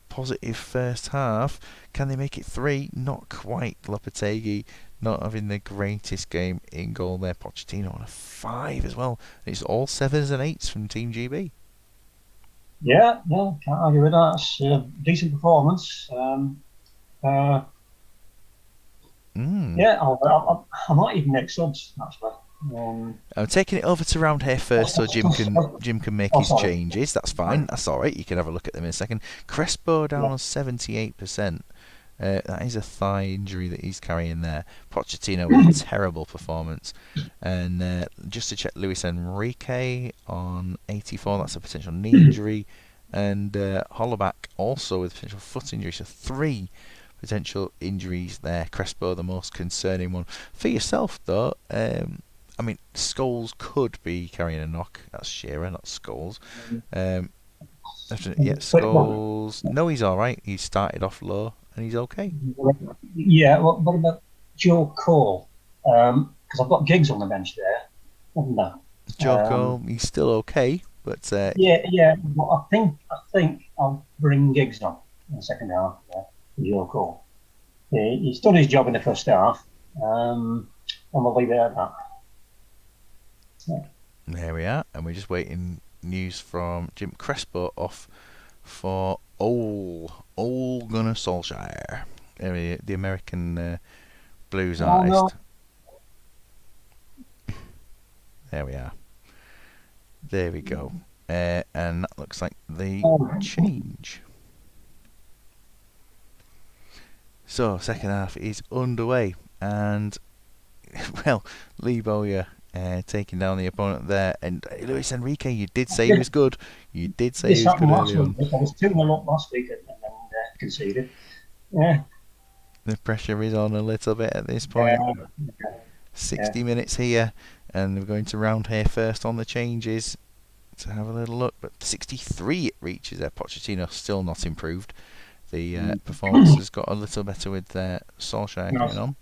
[SPEAKER 1] positive first half. Can they make it 3? Not quite. Lopetegui not having the greatest game in goal there. Pochettino on a 5 as well. And it's all 7s and 8s from Team GB.
[SPEAKER 2] Yeah, can't argue with that. It's a decent performance. Yeah, I might even make subs actually.
[SPEAKER 1] I'm taking it over to Roundhay first, so Jim can make his changes. That's fine. That's all right. You can have a look at them in a second. Crespo down on 78%. That is a thigh injury that he's carrying there. Pochettino with a terrible performance. And just to check, Luis Enrique on 84, that's a potential knee injury. And Hollaback also with potential foot injury. So 3 potential injuries there. Crespo the most concerning one. For yourself though, I mean, Scholes could be carrying a knock. That's Shearer, not Scholes. Scholes. No, he's all right. He started off low and he's okay.
[SPEAKER 2] Yeah. What about Joe Cole? Because I've got Giggs on the bench there, haven't I?
[SPEAKER 1] Joe Cole, he's still okay, but
[SPEAKER 2] yeah. But I think I'll bring Giggs on in the second half. Yeah, Joe Cole. He's done his job in the first half. And we'll leave it at that. Yeah.
[SPEAKER 1] There we are, and we're just waiting news from Jim. Crespo off for Ole Gunnar Solskjaer, the American blues artist. No. There we are. There we go. And that looks like the change. So, second half is underway, and well, Lee Bowyer taking down the opponent there, and Luis Enrique, you did say he was good. You did say he was good early on.
[SPEAKER 2] I was 2-0 up last week and then conceded. Yeah.
[SPEAKER 1] The pressure is on a little bit at this point. 60 minutes here, and we're going to round here first on the changes to have a little look. But 63 it reaches there. Pochettino still not improved. The performance has got a little better with Solskjaer coming on.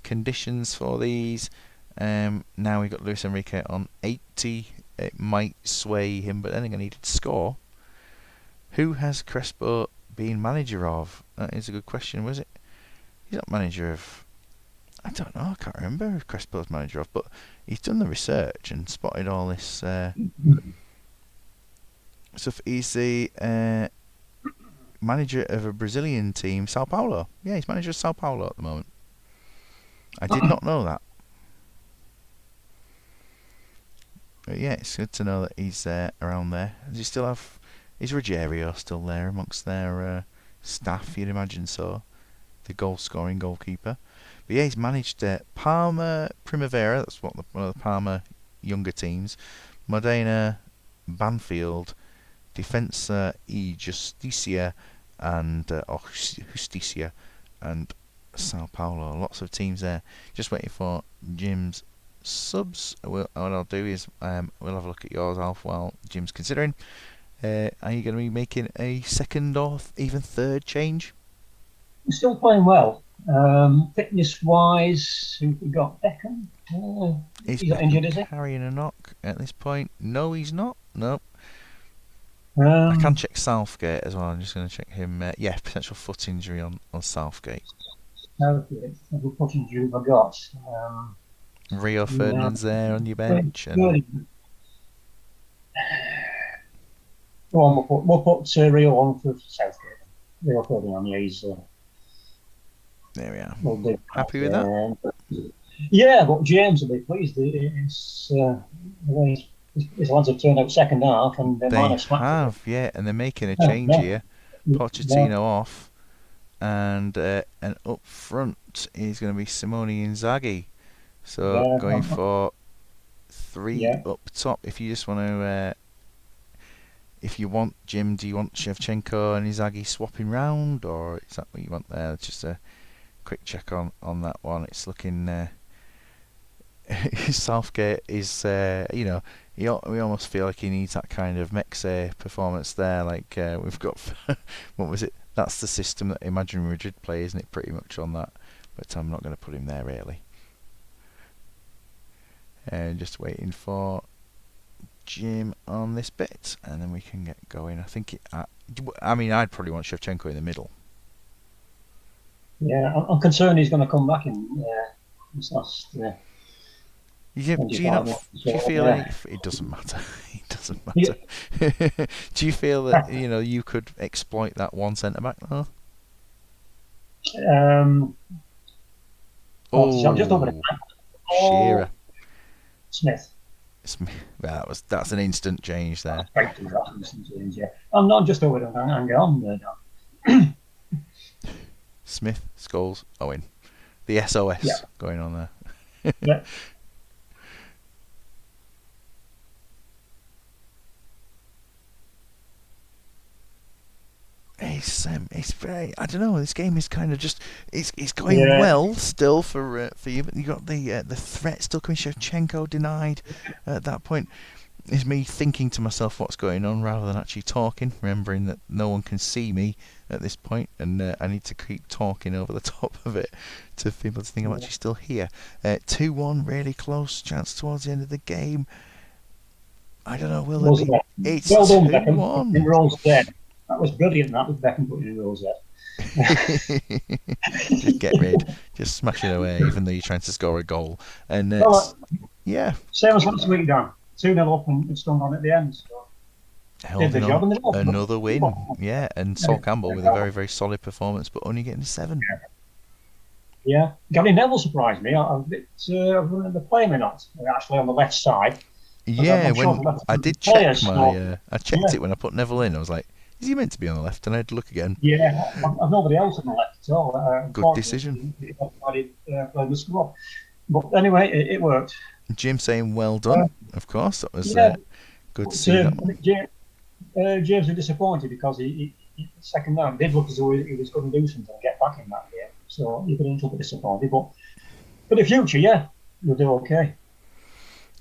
[SPEAKER 1] Conditions for these. Now we've got Luis Enrique on 80. It might sway him, but then again he did score. Who has Crespo been manager of? That is a good question. Was it? He's not manager of. I don't know. I can't remember who Crespo's manager of, but he's done the research and spotted all this stuff. He's the manager of a Brazilian team, Sao Paulo. Yeah, he's manager of Sao Paulo at the moment. I did not know that. But yeah, it's good to know that he's around there. Does he still have... Is Ruggiero still there amongst their staff? You'd imagine so. The goal-scoring goalkeeper. But yeah, he's managed Parma Primavera. That's one of the Parma younger teams. Modena, Banfield, Defensa y Justicia, and Justicia, and Sao Paulo. Lots of teams there. Just waiting for Jim's subs. What I'll do is we'll have a look at yours, Alf, while Jim's considering. Are you going to be making a second or even third change?
[SPEAKER 2] We're still playing well. Fitness-wise, who we got? Beckham? He's not injured, is he?
[SPEAKER 1] Carrying a knock at this point. No, he's not. Nope. I can check Southgate as well. I'm just going to check him. Yeah, potential foot injury on Southgate.
[SPEAKER 2] Southgate. What foot injury have I got?
[SPEAKER 1] Rio Ferdinand's there on your bench.
[SPEAKER 2] We'll put Rio on for Southgate. Rio Ferdinand, yeah, he's...
[SPEAKER 1] there we are. We'll happy with that?
[SPEAKER 2] Yeah, but James will be pleased. It's the way his lads have turned out second half, and
[SPEAKER 1] they have, yeah, and they're making a change here. Pochettino off, and up front is going to be Simone Inzaghi. So going for 3 up top. If you just want to, if you want, Jim, do you want Shevchenko and Inzaghi swapping round, or is that what you want there? Just a quick check on that one. It's looking. Southgate is, we almost feel like he needs that kind of Mexe performance there. Like we've got, what was it? That's the system that Imagine Madrid play, isn't it? Pretty much on that. But I'm not going to put him there really. Just waiting for Jim on this bit, and then we can get going. I think I'd probably want Shevchenko in the middle.
[SPEAKER 2] Yeah, I'm concerned he's going to come back in this last.
[SPEAKER 1] Do you feel like it doesn't matter? It doesn't matter. Yeah. Do you feel that you could exploit that one centre back though?
[SPEAKER 2] I'm just over
[SPEAKER 1] Shearer.
[SPEAKER 2] Smith.
[SPEAKER 1] That's an instant change there.
[SPEAKER 2] I'm not just over it. Hang on.
[SPEAKER 1] Smith, Scholes, Owen. The SOS
[SPEAKER 2] Yeah.
[SPEAKER 1] going on there.
[SPEAKER 2] Yeah.
[SPEAKER 1] It's very. I don't know. This game is kind of just. It's going
[SPEAKER 2] Yeah.
[SPEAKER 1] well still for you, but you got the threat still coming. Shevchenko denied at that point. Is me thinking to myself what's going on rather than actually talking, remembering that no one can see me at this point, and I need to keep talking over the top of it to people to think I'm actually still here. 2-1, really close chance towards the end of the game. I don't know, will there be? It's
[SPEAKER 2] Well done, Beckham. In
[SPEAKER 1] 2-1.
[SPEAKER 2] Rose dead. That was brilliant. That was Beckham putting in Rose dead.
[SPEAKER 1] Just get rid, just smash it away, even though you're trying to score a goal. And
[SPEAKER 2] Well,
[SPEAKER 1] yeah,
[SPEAKER 2] same as last week, Dan. 2-0 up and it's done on at the end. So did the
[SPEAKER 1] holding
[SPEAKER 2] job
[SPEAKER 1] on,
[SPEAKER 2] and they
[SPEAKER 1] another win. Yeah, and Sol Campbell with a very, very solid performance, but only getting 7.
[SPEAKER 2] Yeah, Gary Neville surprised me. I'm a bit the playing or not. Actually, on the left side.
[SPEAKER 1] Yeah,
[SPEAKER 2] I'm sure
[SPEAKER 1] when
[SPEAKER 2] the left
[SPEAKER 1] I did
[SPEAKER 2] players,
[SPEAKER 1] check I checked
[SPEAKER 2] yeah.
[SPEAKER 1] it when I put Neville in. I was like, is he meant to be on the left? And I had to look again.
[SPEAKER 2] Yeah, I've nobody else on the left at all.
[SPEAKER 1] Good decision.
[SPEAKER 2] Played the squad. But anyway, it worked.
[SPEAKER 1] Jim saying well done. Of course, that was
[SPEAKER 2] Yeah,
[SPEAKER 1] good to see that one.
[SPEAKER 2] James was disappointed because he second down did look as though he was going to do something and get back in that game. So you've been a little bit disappointed. But for the future, yeah, you'll do okay.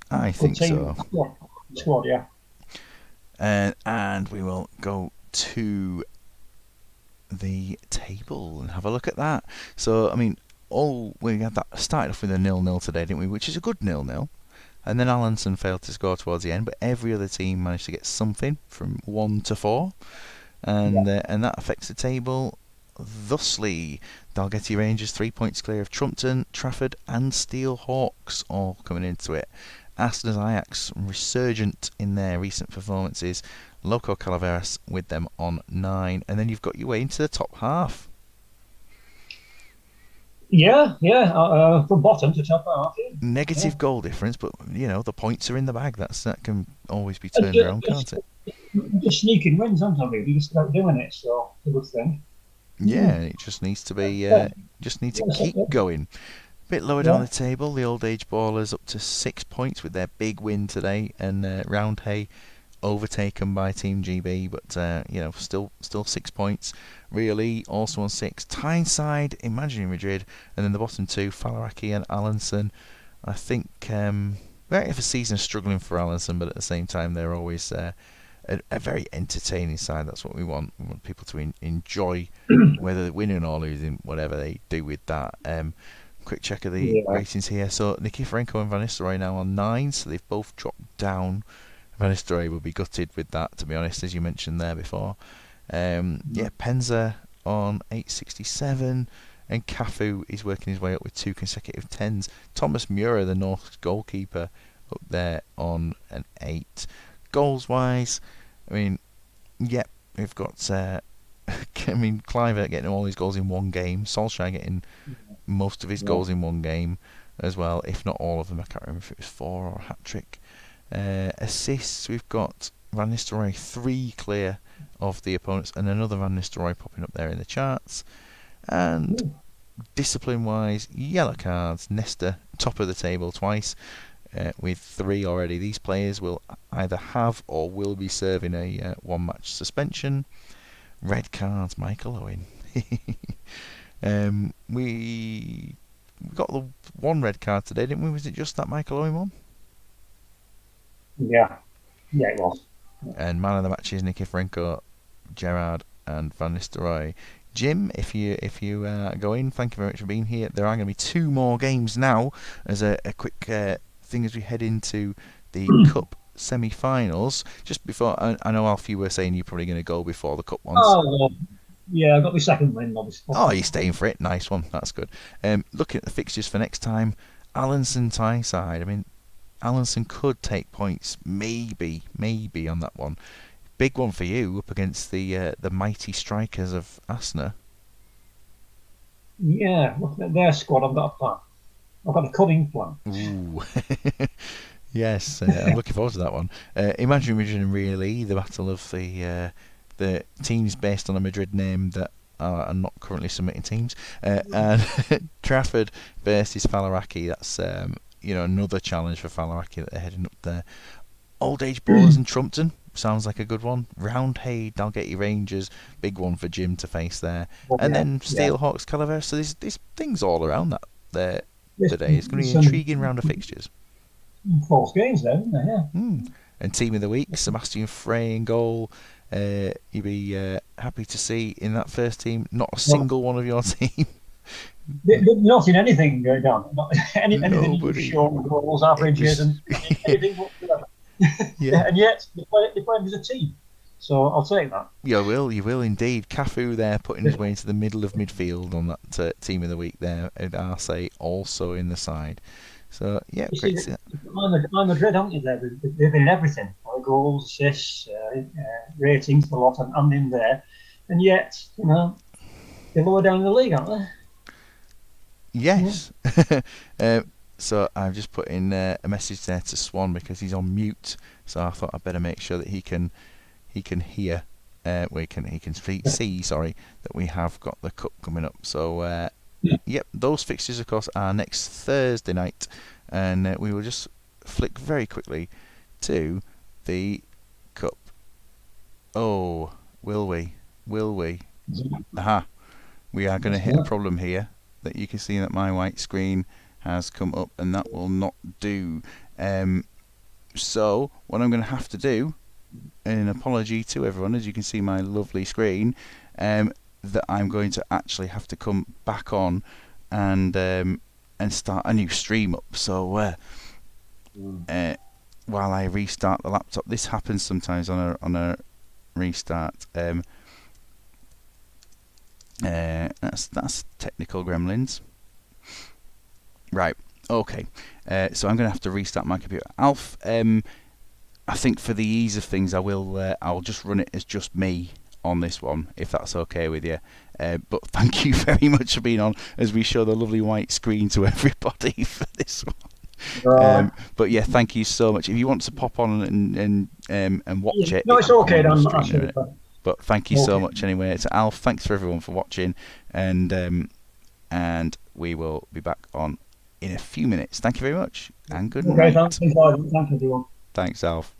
[SPEAKER 1] I think so.
[SPEAKER 2] Squad, yeah.
[SPEAKER 1] And we will go to the table and have a look at that. So, I mean, we had that started off with a 0-0 today, didn't we? Which is a good 0-0. And then Allenson failed to score towards the end, but every other team managed to get something from 1 to 4, and that affects the table thusly. Dalgety Rangers 3 points clear of Trumpton, Trafford, and Steel Hawks all coming into it. Aston's Ajax resurgent in their recent performances. Loco Calaveras with them on 9, and then you've got your way into the top half.
[SPEAKER 2] Yeah, from bottom to top half. Yeah.
[SPEAKER 1] Negative goal difference, but the points are in the bag. That can always be turned around, can't it?
[SPEAKER 2] Just sneaking wins, sometimes you just start doing it, so it's a good thing.
[SPEAKER 1] Yeah, it just needs to be. Just need to keep going. Bit lower down the table, the Old Age Ballers up to 6 points with their big win today, and Roundhay overtaken by Team GB, but still 6 points. Really, also on 6. Tyneside, Imagining Madrid, and then the bottom 2, Falaraki and Allenson. I think very of a season struggling for Allenson, but at the same time they're always a very entertaining side. That's what we want. We want people to enjoy, whether they're winning or losing, whatever they do with that. Quick check of the ratings here. So Nikiforenko and Van Nistelrooy now on 9, so they've both dropped down. Van Nistelrooy will be gutted with that, to be honest, as you mentioned there before. Penza on 867, and Cafu is working his way up with 2 consecutive 10s. Thomas Mura, the North goalkeeper, up there on an 8. Goals wise, I mean, we've got Cliver getting all his goals in one game, Solskjaer getting most of his goals in one game as well, if not all of them. I can't remember if it was 4 or a hat-trick. Assists, we've got Van Nistelrooy 3 clear of the opponents, and another Van Nistelrooy popping up there in the charts. And discipline-wise, yellow cards, Nesta top of the table twice with 3 already. These players will either have or will be serving a 1-match suspension. Red cards, Michael Owen. We got the 1 red card today, didn't we? Was it just that Michael Owen one?
[SPEAKER 2] Yeah, it was.
[SPEAKER 1] And man of the match is Nikiforenko, Gerrard, and Van Nistelrooy. Jim, if you go in, thank you very much for being here. There are going to be 2 more games now as a quick thing as we head into the Cup semi-finals. Just before, I know Alf, you were saying you're probably going to go before the Cup ones.
[SPEAKER 2] Oh, yeah, I got my second win, obviously.
[SPEAKER 1] Oh, you're staying for it. Nice one. That's good. Looking at the fixtures for next time, Allenson Tyneside. I mean, Allenson could take points, maybe on that one. Big one for you up against the mighty strikers of Asna.
[SPEAKER 2] Yeah, looking at their squad, I've got a plan. I've got a cunning plan.
[SPEAKER 1] Ooh. Yes, I'm looking forward to that one. Imagine Madrid and really the battle of the teams based on a Madrid name that are not currently submitting teams. And Trafford versus Faliraki. That's another challenge for Faliraki that they're heading up there. Old Age Ballers in Trumpton sounds like a good one. Roundhay, Dalgety Rangers, big one for Jim to face there. And then Steelhawks, Calaveras. So there's things all around that there today. It's going to be an intriguing round of fixtures.
[SPEAKER 2] False games there, isn't there? Yeah.
[SPEAKER 1] And team of the week, Sebastian Frey in goal. You'd be happy to see in that first team not a single one of your team.
[SPEAKER 2] Not in anything, Dan. Not anything you've shown, goals, averages, and anything whatsoever.
[SPEAKER 1] Yeah.
[SPEAKER 2] And yet, they play as a team. So I'll take that.
[SPEAKER 1] You will indeed. Cafu there putting his way into the middle of midfield on that team of the week there. And Arce also in the side. So, yeah, great to see that.
[SPEAKER 2] I'm Madrid, haven't you? They've been in everything. Goals, assists, ratings, a lot, and in there. And yet, they're lower down in the league, aren't they?
[SPEAKER 1] Yes. So I've just put in a message there to Swan because he's on mute. So I thought I'd better make sure that he can hear. He can see. Sorry, that we have got the cup coming up. So yep, those fixtures of course are next Thursday night, and we will just flick very quickly to the cup. Oh, will we? Aha! We are going to hit a problem here. That you can see that my white screen has come up, and that will not do. So what I'm going to have to do, an apology to everyone, as you can see my lovely screen, that I'm going to actually have to come back on and start a new stream up. So while I restart the laptop, this happens sometimes on a restart. That's technical gremlins. Right. Okay. So I'm going to have to restart my computer. Alf, I think for the ease of things, I'll just run it as just me on this one, if that's okay with you. But thank you very much for being on as we show the lovely white screen to everybody for this one.
[SPEAKER 2] Right.
[SPEAKER 1] But yeah, thank you so much. If you want to pop on and watch it,
[SPEAKER 2] no, it's okay. Dan.
[SPEAKER 1] But thank you so much anyway. To Alf, thanks for everyone for watching, and we will be back on in a few minutes. Thank you very much, and good night.
[SPEAKER 2] Thank you, everyone.
[SPEAKER 1] Thanks, Alf.